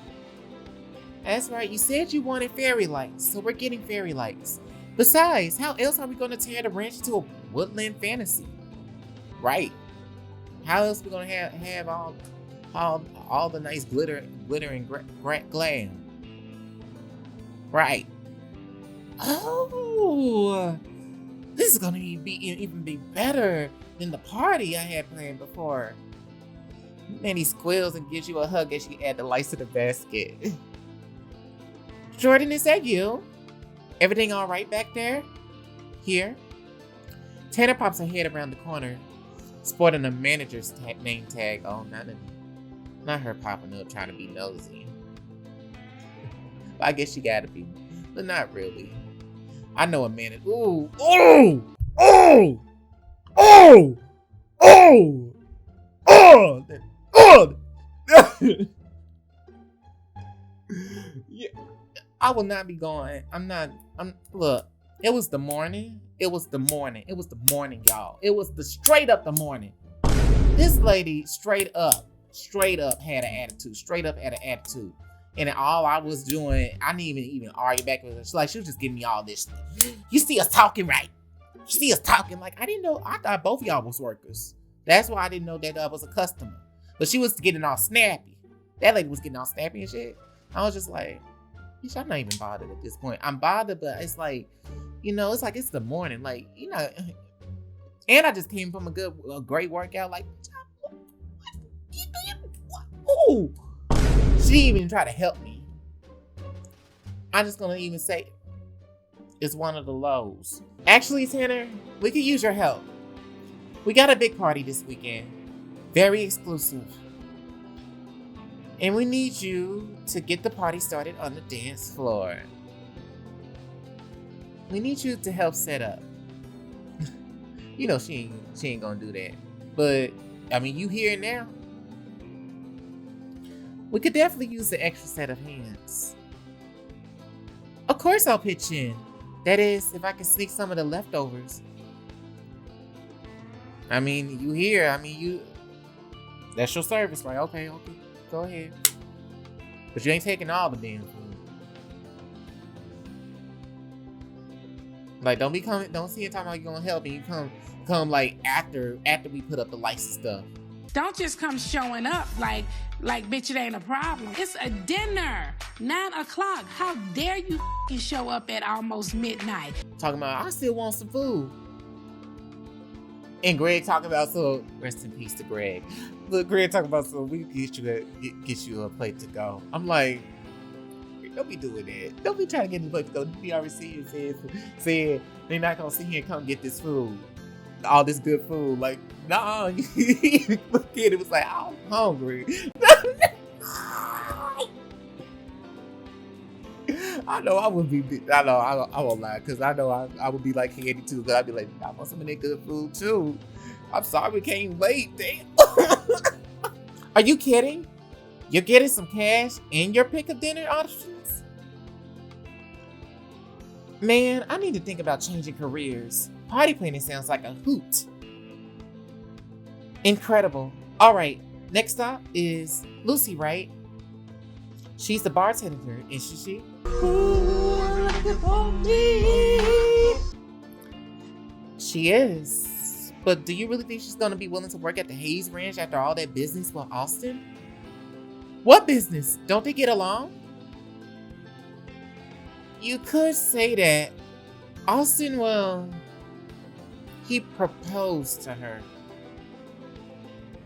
That's right. You said you wanted fairy lights, so we're getting fairy lights. Besides, how else are we going to tear the ranch into a woodland fantasy? Right. How else are we going to have all the nice glitter and glam? Right. Oh, this is gonna even be better than the party I had planned before. Mandy squeals and gives you a hug as she adds the lights to the basket. Jordan, is that you? Everything all right back there? Here? Tanner pops her head around the corner, sporting a manager's name tag. Oh, not her popping up trying to be nosy. I guess she gotta be, but not really. I know a manager. Ooh, oh, oh, oh, oh, oh, oh. Yeah, I will not be going. Look, it was the morning. It was the morning, y'all. It was the straight up the morning. This lady straight up had an attitude. And all I was doing, I didn't even argue back with her. She was just giving me all this. You see us talking, right? You see us talking. Like, I didn't know. I thought both of y'all was workers. That's why I didn't know that I was a customer. But she was getting all snappy. That lady was getting all snappy and shit. I was just like, bitch, I'm not even bothered at this point. I'm bothered, but it's like, it's like it's the morning. Like, and I just came from a great workout. Like, ooh. She didn't even try to help me. I'm just gonna even say it's one of the lows. Actually, Tanner, we could use your help. We got a big party this weekend. Very exclusive. And we need you to get the party started on the dance floor. We need you to help set up. She ain't gonna do that. But, I mean, you here now. We could definitely use the extra set of hands. Of course I'll pitch in. That is, if I can sneak some of the leftovers. I mean, you here. I mean, that's your service, right? Okay. Go ahead. But you ain't taking all the damn food. Like, don't see it talking about you gonna help and you come like after we put up the lights and stuff. Don't just come showing up like bitch, it ain't a problem. It's a dinner, 9 o'clock. How dare you show up at almost midnight? Talking about, I still want some food. And Greg talking about, so rest in peace to Greg. Look, Greg talking about, so we get you a plate to go. I'm like, don't be doing that. Don't be trying to get the plate to go. The PRC said they're not gonna sit here and come get this food. All this good food. Like, nah. Look at it, was like, I'm hungry. I know I would be. I won't lie, because I know I would be like Candy too. Because I'd be like, I want some of that good food too. I'm sorry we came late. Damn. Are you kidding? You're getting some cash and your pick of dinner options? Man, I need to think about changing careers. Party planning sounds like a hoot. Incredible. All right, next stop is Lucy, right? She's the bartender, isn't she? She is. But do you really think she's gonna be willing to work at the Hayes Ranch after all that business with Austin? What business? Don't they get along? You could say that. Austin, well, he proposed to her.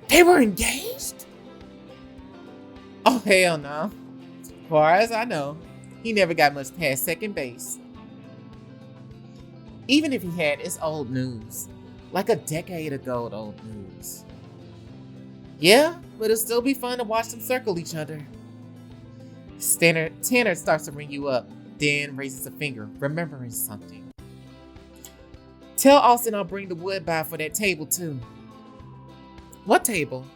They were engaged? Oh, hell no. As far as I know, he never got much past second base. Even if he had, it's old news. Like a decade ago old news. Yeah, but it'll still be fun to watch them circle each other. Tanner starts to ring you up, then raises a finger, remembering something. Tell Austin I'll bring the wood by for that table too. What table?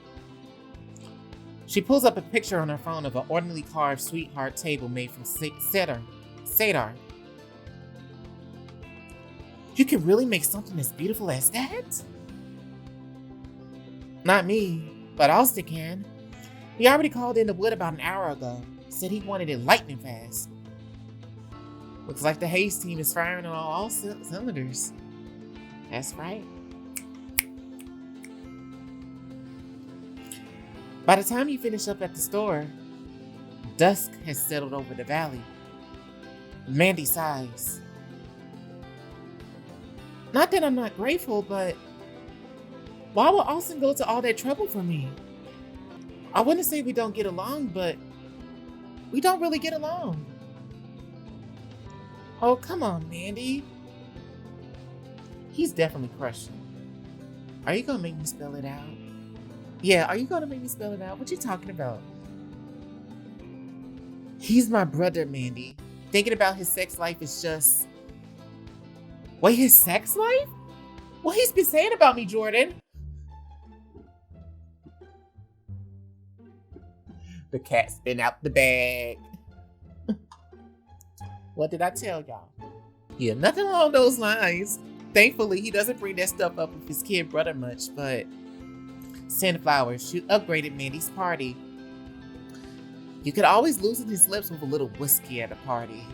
She pulls up a picture on her phone of an ordinarily carved sweetheart table made from cedar. You can really make something as beautiful as that? Not me, but Austin can. He already called in the wood about an hour ago. Said he wanted it lightning fast. Looks like the Hayes team is firing on all cylinders. That's right. By the time you finish up at the store, dusk has settled over the valley. Mandy sighs. Not that I'm not grateful, but why would Austin go to all that trouble for me? I wouldn't say we don't get along, but we don't really get along. Oh, come on, Mandy. He's definitely crushing. Are you gonna make me spell it out? Yeah, are you gonna make me spell it out? What you talking about? He's my brother, Mandy. Thinking about his sex life is just... Wait, his sex life? What he's been saying about me, Jordan? The cat's been out the bag. What did I tell y'all? Yeah, nothing along those lines. Thankfully, he doesn't bring that stuff up with his kid brother much, but... Send flowers. You upgraded Mandy's party. You could always loosen his lips with a little whiskey at a party.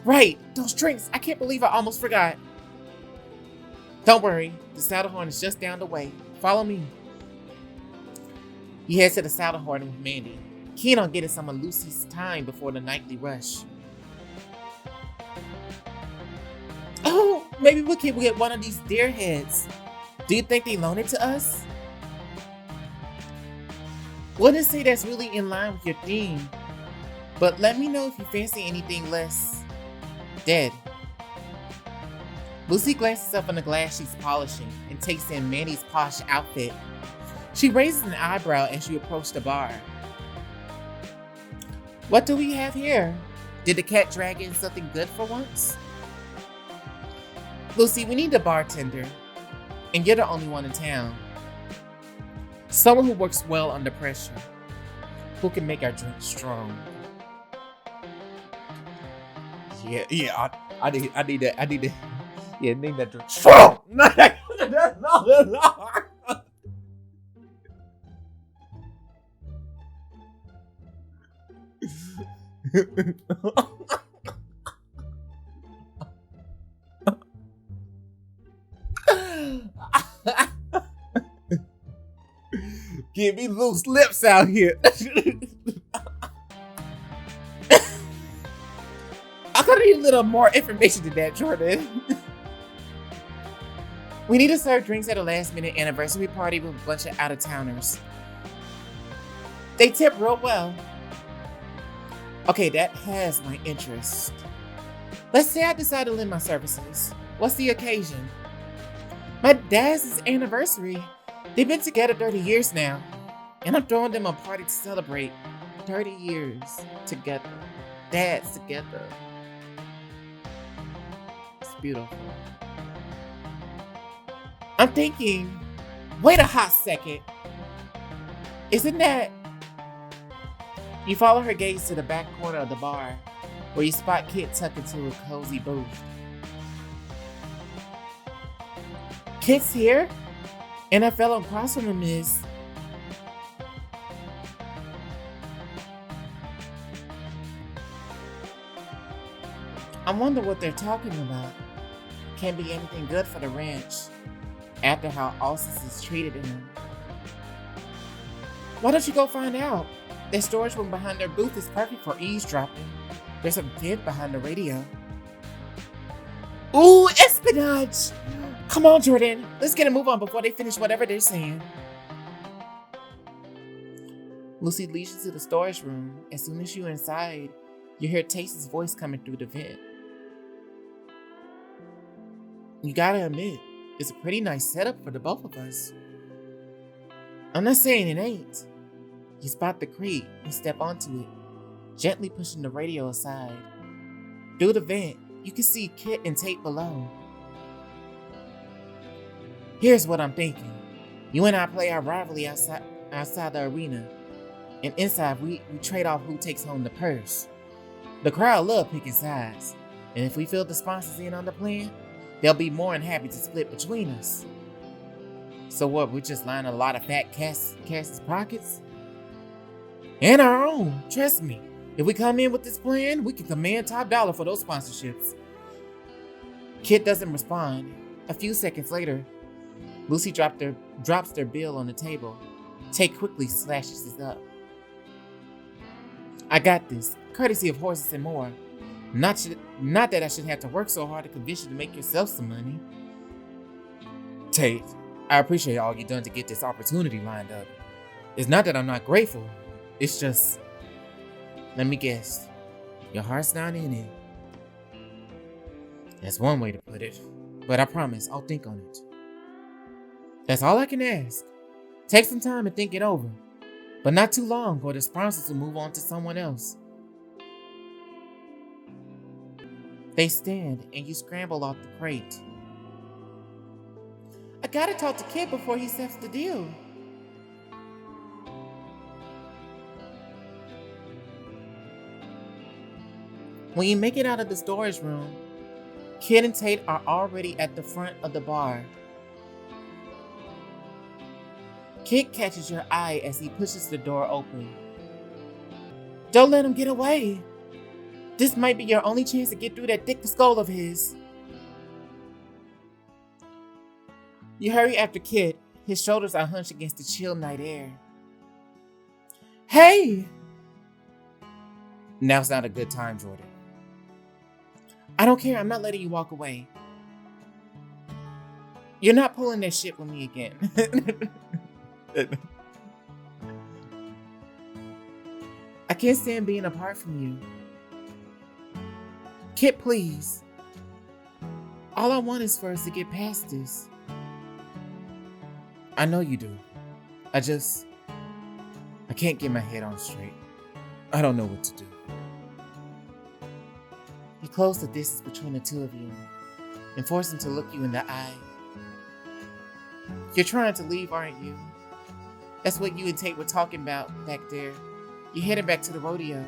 Right, those drinks. I can't believe I almost forgot. Don't worry, the Saddlehorn is just down the way. Follow me. You head to the Saddlehorn with Mandy, keen on getting some of Lucy's time before the nightly rush. Oh, maybe we can get one of these deer heads. Do you think they loan it to us? Wouldn't say that's really in line with your theme, but let me know if you fancy anything less dead. Lucy glances up on the glass she's polishing and takes in Mandy's posh outfit. She raises an eyebrow as you approach the bar. What do we have here? Did the cat drag in something good for once? Lucy, we need a bartender. And you're the only one in town. Someone who works well under pressure. Who can make our drink strong. Yeah, I need that. Yeah, name that drink strong. No. Give me loose lips out here. I could need a little more information than that, Jordan. We need to serve drinks at a last-minute anniversary party with a bunch of out-of-towners. They tip real well. Okay, that has my interest. Let's say I decide to lend my services. What's the occasion? My dad's anniversary. They've been together 30 years now, and I'm throwing them a party to celebrate 30 years together. Dads together. It's beautiful. I'm thinking, wait a hot second. Isn't that... You follow her gaze to the back corner of the bar, where you spot Kit tucked into a cozy booth. Kit's here? And I fell across from him is... I wonder what they're talking about. Can't be anything good for the ranch, after how Alsis is treated him. Why don't you go find out? Their storage room behind their booth is perfect for eavesdropping. There's a vent behind the radio. Ooh, espionage! Come on, Jordan. Let's get a move on before they finish whatever they're saying. Lucy leads you to the storage room. As soon as you're inside, you hear Tace's voice coming through the vent. You gotta admit, it's a pretty nice setup for the both of us. I'm not saying it ain't. You spot the crate and step onto it, gently pushing the radio aside. Through the vent, you can see Kit and Tate below. Here's what I'm thinking. You and I play our rivalry outside the arena. And inside, we trade off who takes home the purse. The crowd love picking sides. And if we fill the sponsors in on the plan, they'll be more than happy to split between us. So what, we just line a lot of fat Cass's pockets? And our own, trust me. If we come in with this plan, we can command top dollar for those sponsorships. Kit doesn't respond. A few seconds later, Lucy drops their bill on the table. Tate quickly slashes it up. I got this, courtesy of Horses and More. Not that I should have to work so hard to convince you to make yourself some money. Tate, I appreciate all you've done to get this opportunity lined up. It's not that I'm not grateful. It's just, let me guess, your heart's not in it. That's one way to put it. But I promise, I'll think on it. That's all I can ask. Take some time and think it over. But not too long, or the sponsors will move on to someone else. They stand, and you scramble off the crate. I gotta talk to Kid before he sets the deal. When you make it out of the storage room, Kid and Tate are already at the front of the bar. Kid catches your eye as he pushes the door open. Don't let him get away. This might be your only chance to get through that thick skull of his. You hurry after Kid. His shoulders are hunched against the chill night air. Hey! Now's not a good time, Jordan. I don't care. I'm not letting you walk away. You're not pulling that shit with me again. I can't stand being apart from you. Kid, please. All I want is for us to get past this. I know you do. I can't get my head on straight. I don't know what to do. You close the distance between the two of you and force him to look you in the eye. You're trying to leave, aren't you? That's what you and Tate were talking about back there. You're headed back to the rodeo.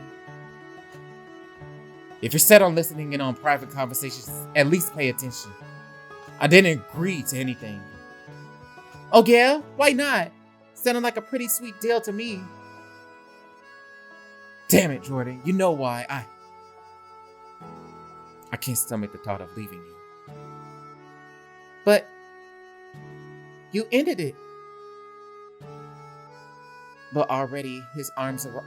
If you're set on listening in on private conversations, at least pay attention. I didn't agree to anything. Oh yeah? Why not? Sounded like a pretty sweet deal to me. Damn it, Jordan. You know why I can't stomach the thought of leaving you. But you ended it. But already his arms are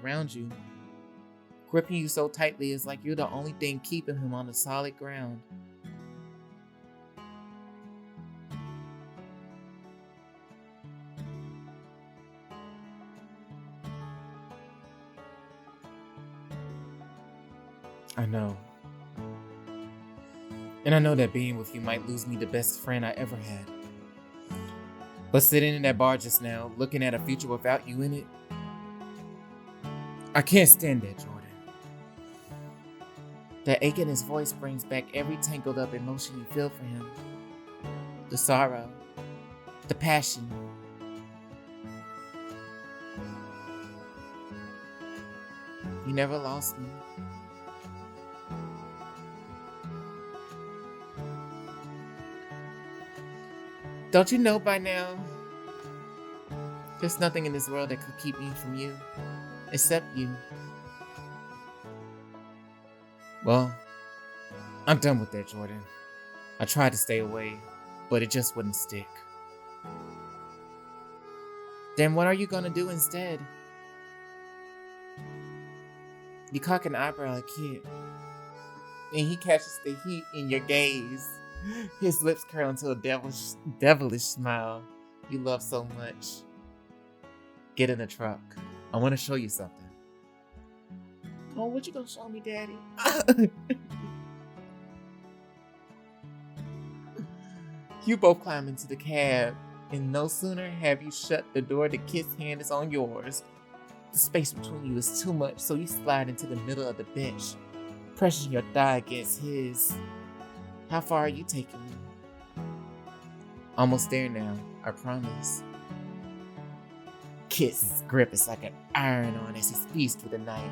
around you, gripping you so tightly it's like you're the only thing keeping him on the solid ground. I know. And I know that being with you might lose me the best friend I ever had. But sitting in that bar just now, looking at a future without you in it, I can't stand that, Jordan. That ache in his voice brings back every tangled up emotion you feel for him. The sorrow, the passion. You never lost me. Don't you know by now? There's nothing in this world that could keep me from you, except you. Well, I'm done with that, Jordan. I tried to stay away, but it just wouldn't stick. Then what are you gonna do instead? You cock an eyebrow at Kid, and he catches the heat in your gaze. His lips curl into a devilish smile you love so much. Get in the truck. I want to show you something. Oh, what you gonna show me, Daddy? You both climb into the cab, and no sooner have you shut the door, the Kid's hand is on yours. The space between you is too much, so you slide into the middle of the bench, pressing your thigh against his. How far are you taking me? Almost there now, I promise. Kid's grip is like an iron on as he speeds through the night,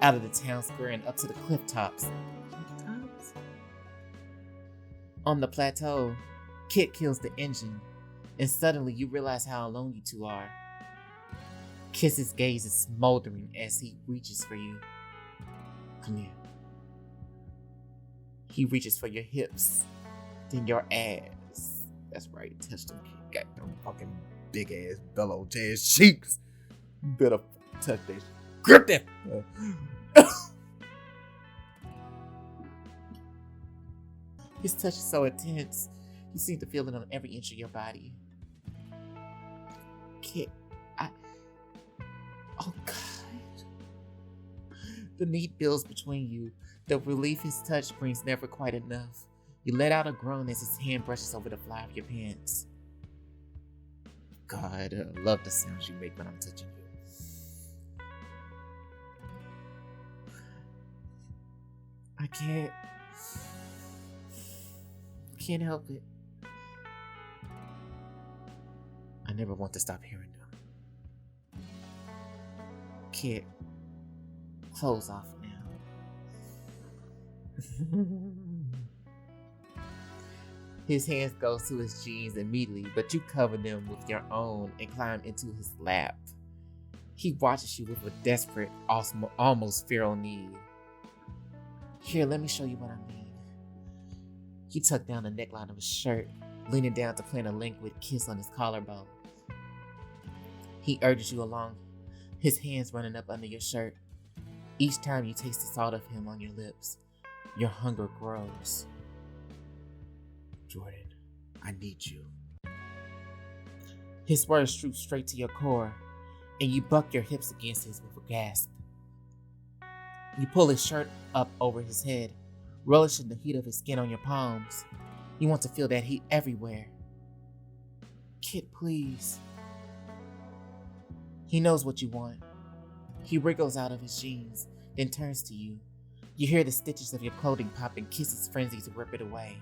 out of the town square and up to the cliff tops. On the plateau, Kid kills the engine, and suddenly you realize how alone you two are. Kid's gaze is smoldering as he reaches for you. Come here. He reaches for your hips, then your ass. That's right, touch them. Got them fucking big ass, bellow ass cheeks. You better touch that. Grip that. His touch is so intense, you seem to feel it on every inch of your body. Kid, oh God. The need builds between you. The relief his touch brings never quite enough. You let out a groan as his hand brushes over the fly of your pants. God, I love the sounds you make when I'm touching you. I can't help it. I never want to stop hearing them. Kid, clothes off now. His hands go to his jeans immediately, but you cover them with your own and climb into his lap. He watches you with a desperate, almost feral need. Here, let me show you what I mean. He tucked down the neckline of his shirt, leaning down to plant a liquid kiss on his collarbone. He urges you along, his hands running up under your shirt. Each time you taste the salt of him on your lips, your hunger grows. Jordan, I need you. His words shoot straight to your core, and you buck your hips against his with a gasp. You pull his shirt up over his head, relishing the heat of his skin on your palms. You want to feel that heat everywhere. Kid, please. He knows what you want. He wriggles out of his jeans, then turns to you. You hear the stitches of your clothing pop and kisses frenzy to rip it away.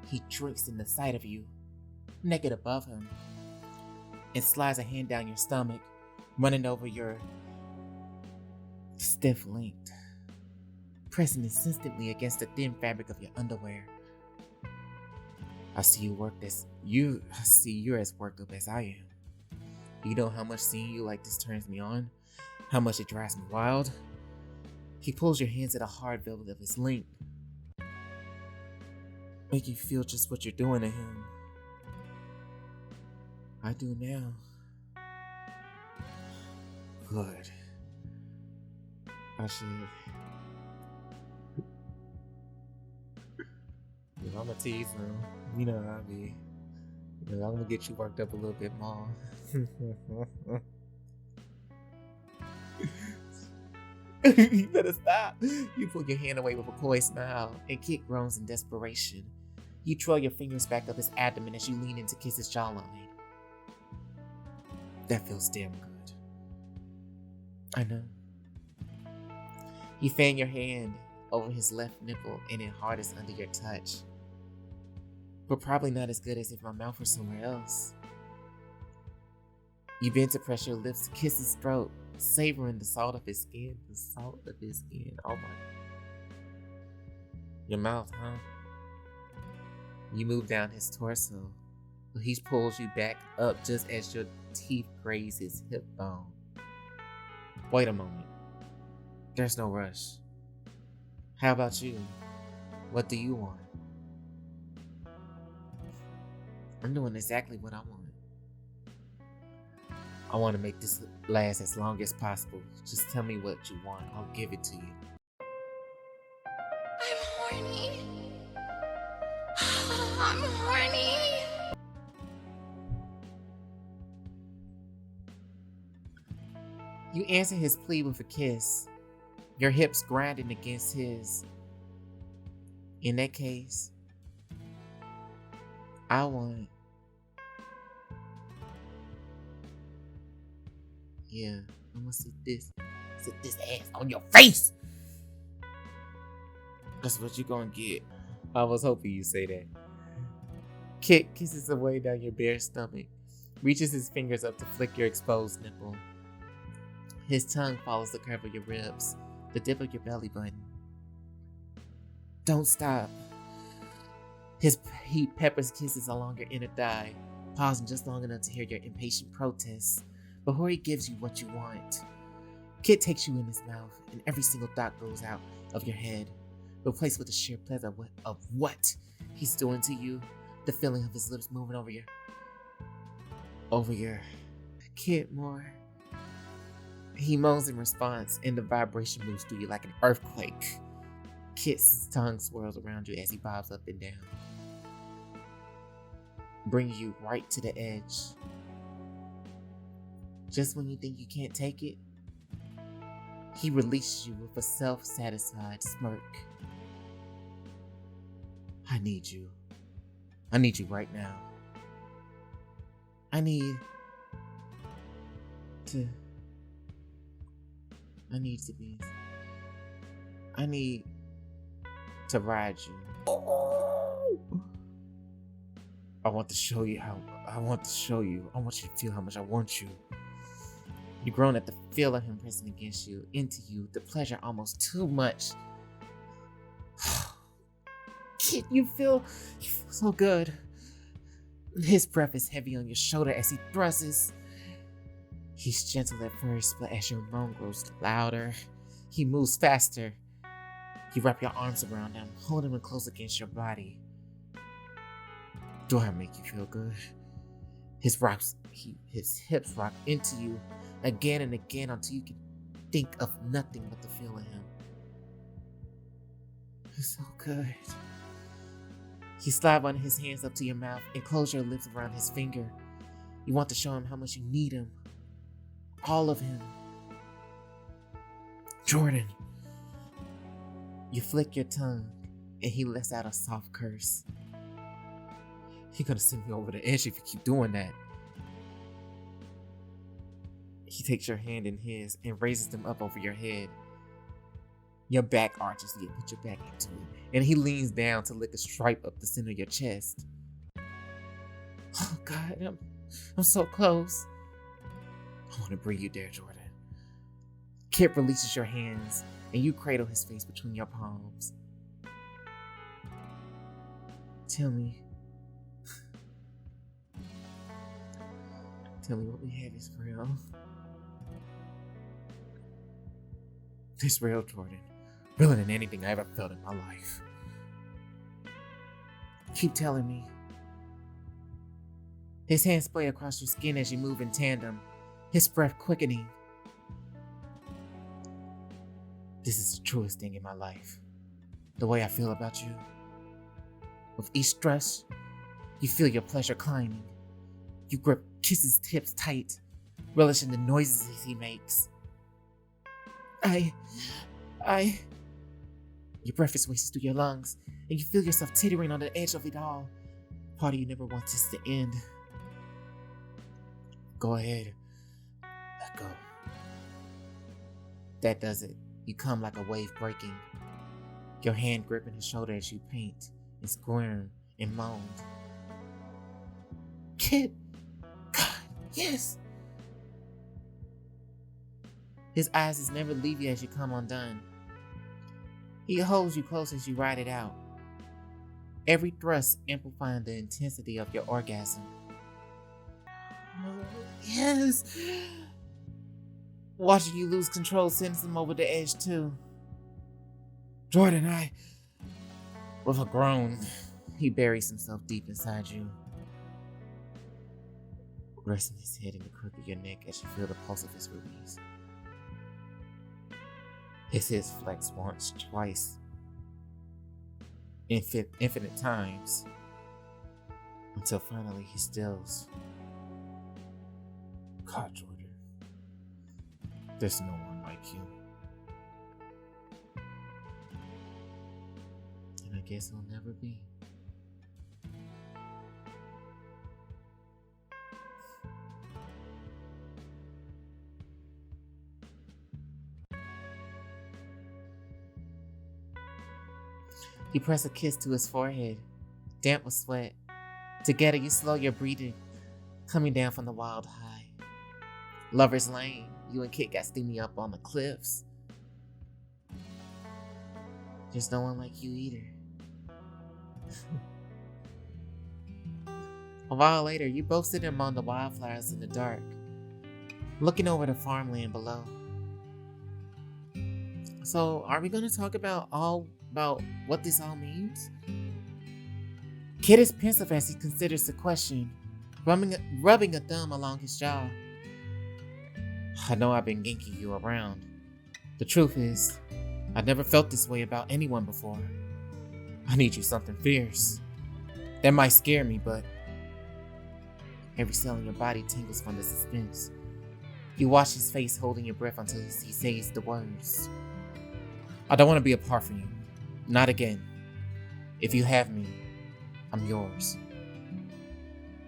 He drinks in the sight of you, naked above him, and slides a hand down your stomach, running over your stiff length, pressing insistently against the thin fabric of your underwear. I see you're as worked up as I am. You know how much seeing you like this turns me on? How much it drives me wild? He pulls your hands at a hard velvet of his length, make you feel just what you're doing to him. I do now. Good. I should. If I'm gonna tease him, you know how I be. I'm gonna get you worked up a little bit more. You better stop. You pull your hand away with a coy smile, and Kit groans in desperation. You trail your fingers back up his abdomen as you lean in to kiss his jawline. That feels damn good. I know. You fan your hand over his left nipple and it hardens under your touch. But probably not as good as if my mouth were somewhere else. You bend to press your lips to kiss his throat, savoring the salt of his skin. The salt of his skin. Oh my. Your mouth, huh? You move down his torso, but he pulls you back up just as your teeth graze his hip bone. Wait a moment. There's no rush. How about you? What do you want? I'm doing exactly what I want. I want to make this last as long as possible. Just tell me what you want. I'll give it to you. I'm horny. I'm horny. You answer his plea with a kiss, your hips grinding against his. In that case, I want. Yeah, I'm gonna sit this ass on your face. That's what you gonna get. I was hoping you'd say that. Kit kisses away down your bare stomach, reaches his fingers up to flick your exposed nipple. His tongue follows the curve of your ribs, the dip of your belly button. Don't stop. He peppers kisses along your inner thigh, pausing just long enough to hear your impatient protests before he gives you what you want. Kit takes you in his mouth, and every single thought goes out of your head, replaced with the sheer pleasure of what he's doing to you, the feeling of his lips moving over your Kit, more. He moans in response, and the vibration moves through you like an earthquake. Kit's tongue swirls around you as he bobs up and down, bringing you right to the edge. Just when you think you can't take it, He releases you with a self-satisfied smirk. I need you. I need you right now. I need to ride you. I want to show you. I want you to feel how much I want you. You groan at the feel of him pressing against you, into you, the pleasure almost too much. Kid, you feel so good. His breath is heavy on your shoulder as he thrusts. He's gentle at first, but as your moan grows louder, he moves faster. You wrap your arms around him, holding him close against your body. Do I make you feel good? His hips rock into you again and again until you can think of nothing but the feel of him. It's so good. You slide one of his hands up to your mouth and close your lips around his finger. You want to show him how much you need him. All of him. Jordan. You flick your tongue and he lets out a soft curse. You're gonna send me over the edge if you keep doing that. He takes your hand in his and raises them up over your head. Your back arches, you put your back into it, and he leans down to lick a stripe up the center of your chest. Oh God, I'm so close. I want to bring you there, Jordan. Kip releases your hands, and you cradle his face between your palms. Tell me what we have is real. It's real, Jordan. Realer than anything I ever felt in my life. Keep telling me. His hands play across your skin as you move in tandem, his breath quickening. This is the truest thing in my life. The way I feel about you. With each thrust, you feel your pleasure climbing. You grip Kiss's tips tight, relishing the noises he makes. Your breath is wasted through your lungs, and you feel yourself teetering on the edge of it all. Part of you never wants this to end. Go ahead. Let go. That does it. You come like a wave breaking. Your hand gripping his shoulder as you paint and squirm and moan. Kid! God, yes! His eyes never leave you as you come undone. He holds you close as you ride it out. Every thrust amplifying the intensity of your orgasm. Oh, yes! Watching you lose control sends him over the edge too. Jordan, with a groan, he buries himself deep inside you. Resting his head in the crook of your neck as you feel the pulse of his release. His hips flex once, twice, infinite times, until finally he stills. God, Jordan, there's no one like you. And I guess he'll never be. You press a kiss to his forehead, damp with sweat. Together you slow your breathing, coming down from the wild high. Lover's Lane, you and Kit got steamy up on the cliffs. There's no one like you either. A while later, you both sit among the wildflowers in the dark, looking over the farmland below. So, are we going to talk about what this all means? Kit is pensive as he considers the question, rubbing a thumb along his jaw. I know I've been ginking you around. The truth is, I've never felt this way about anyone before. I need you something fierce. That might scare me, but every cell in your body tingles from the suspense. You watch his face, holding your breath until he says the words. I don't want to be apart from you. Not again. If you have me, I'm yours.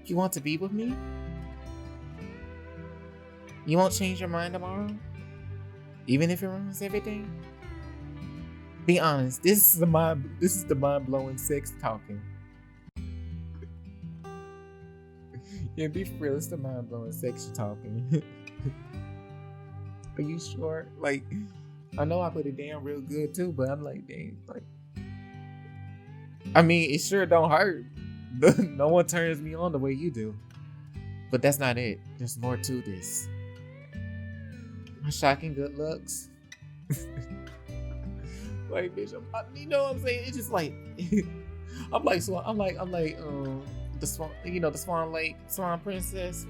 You want to be with me? You won't change your mind tomorrow? Even if it ruins everything? Be honest, this is the mind-blowing sex talking. Yeah, be for real, it's the mind-blowing sex talking. Are you sure? Like, I know I put it down real good too, but I'm like, dang, like, I mean, it sure don't hurt. No one turns me on the way you do. But that's not it. There's more to this. My shocking good looks. Like, bitch, you know what I'm saying? It's just like, I'm like the Swan, the Swan Lake, Swan Princess,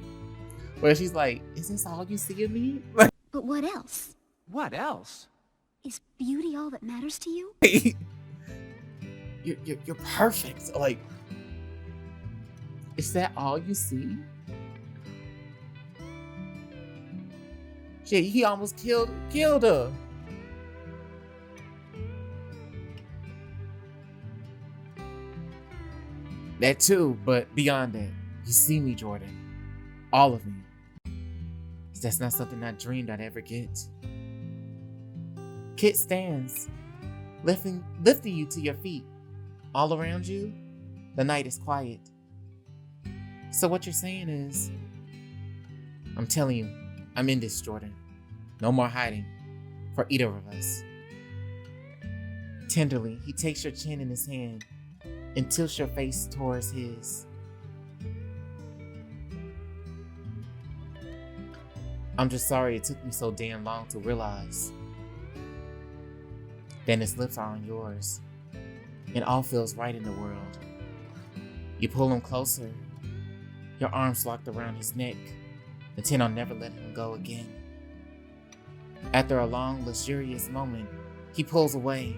where she's like, is this all you see of me? Like, But what else? What else? Is beauty all that matters to you? you're perfect. Like, is that all you see? Shit, he almost killed her. That too, but beyond that, you see me, Jordan. All of me. That's not something I dreamed I'd ever get. Kit stands, lifting you to your feet. All around you, the night is quiet. So what you're saying is, I'm telling you, I'm in this, Jordan. No more hiding for either of us. Tenderly, he takes your chin in his hand and tilts your face towards his. I'm just sorry it took me so damn long to realize. Then his lips are on yours, and all feels right in the world. You pull him closer, your arms locked around his neck, intent on never letting him go again. After a long, luxurious moment, he pulls away,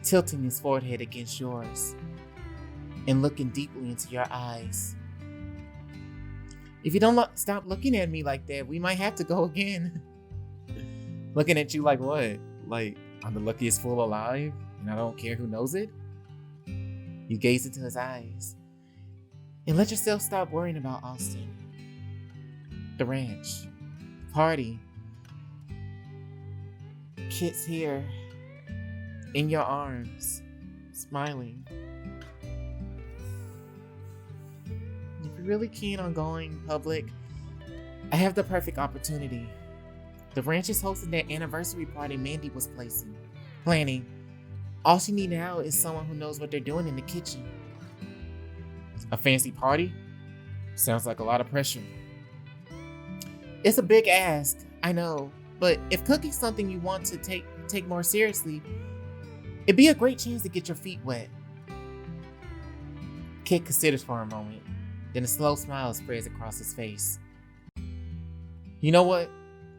tilting his forehead against yours, and looking deeply into your eyes. If you don't stop looking at me like that, we might have to go again. Looking at you like what? Like I'm the luckiest fool alive, and I don't care who knows it? You gaze into his eyes, and let yourself stop worrying about Austin. The ranch, the party, Kit's here, in your arms, smiling. If you're really keen on going public, I have the perfect opportunity. The ranch is hosting that anniversary party Mandy was planning. All she needs now is someone who knows what they're doing in the kitchen. A fancy party? Sounds like a lot of pressure. It's a big ask, I know, but if cooking's something you want to take more seriously, it'd be a great chance to get your feet wet. Kit considers for a moment, then a slow smile spreads across his face. You know what?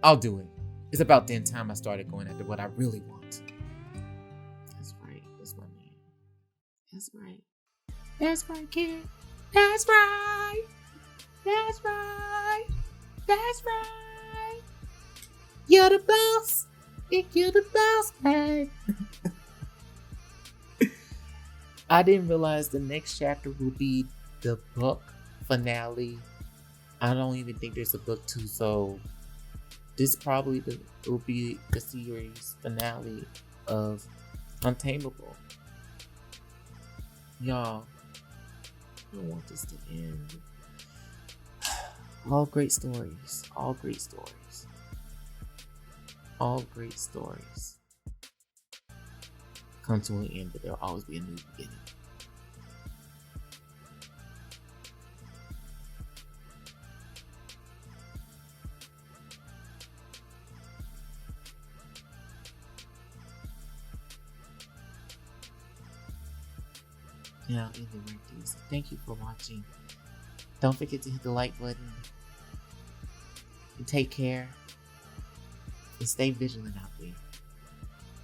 I'll do it. It's about damn time I started going after what I really want. That's right. That's my man. That's right. That's right, kid. That's right. That's right. That's right. You're the boss. You're the boss, man. I didn't realize the next chapter will be the book finale. I don't even think there's a book 2, so this probably will be the series finale of Untameable. Y'all, I don't want this to end. All great stories. All great stories. All great stories come to an end, but there'll always be a new beginning. Now, in the right things. Thank you for watching. Don't forget to hit the like button. And take care. And stay vigilant out there.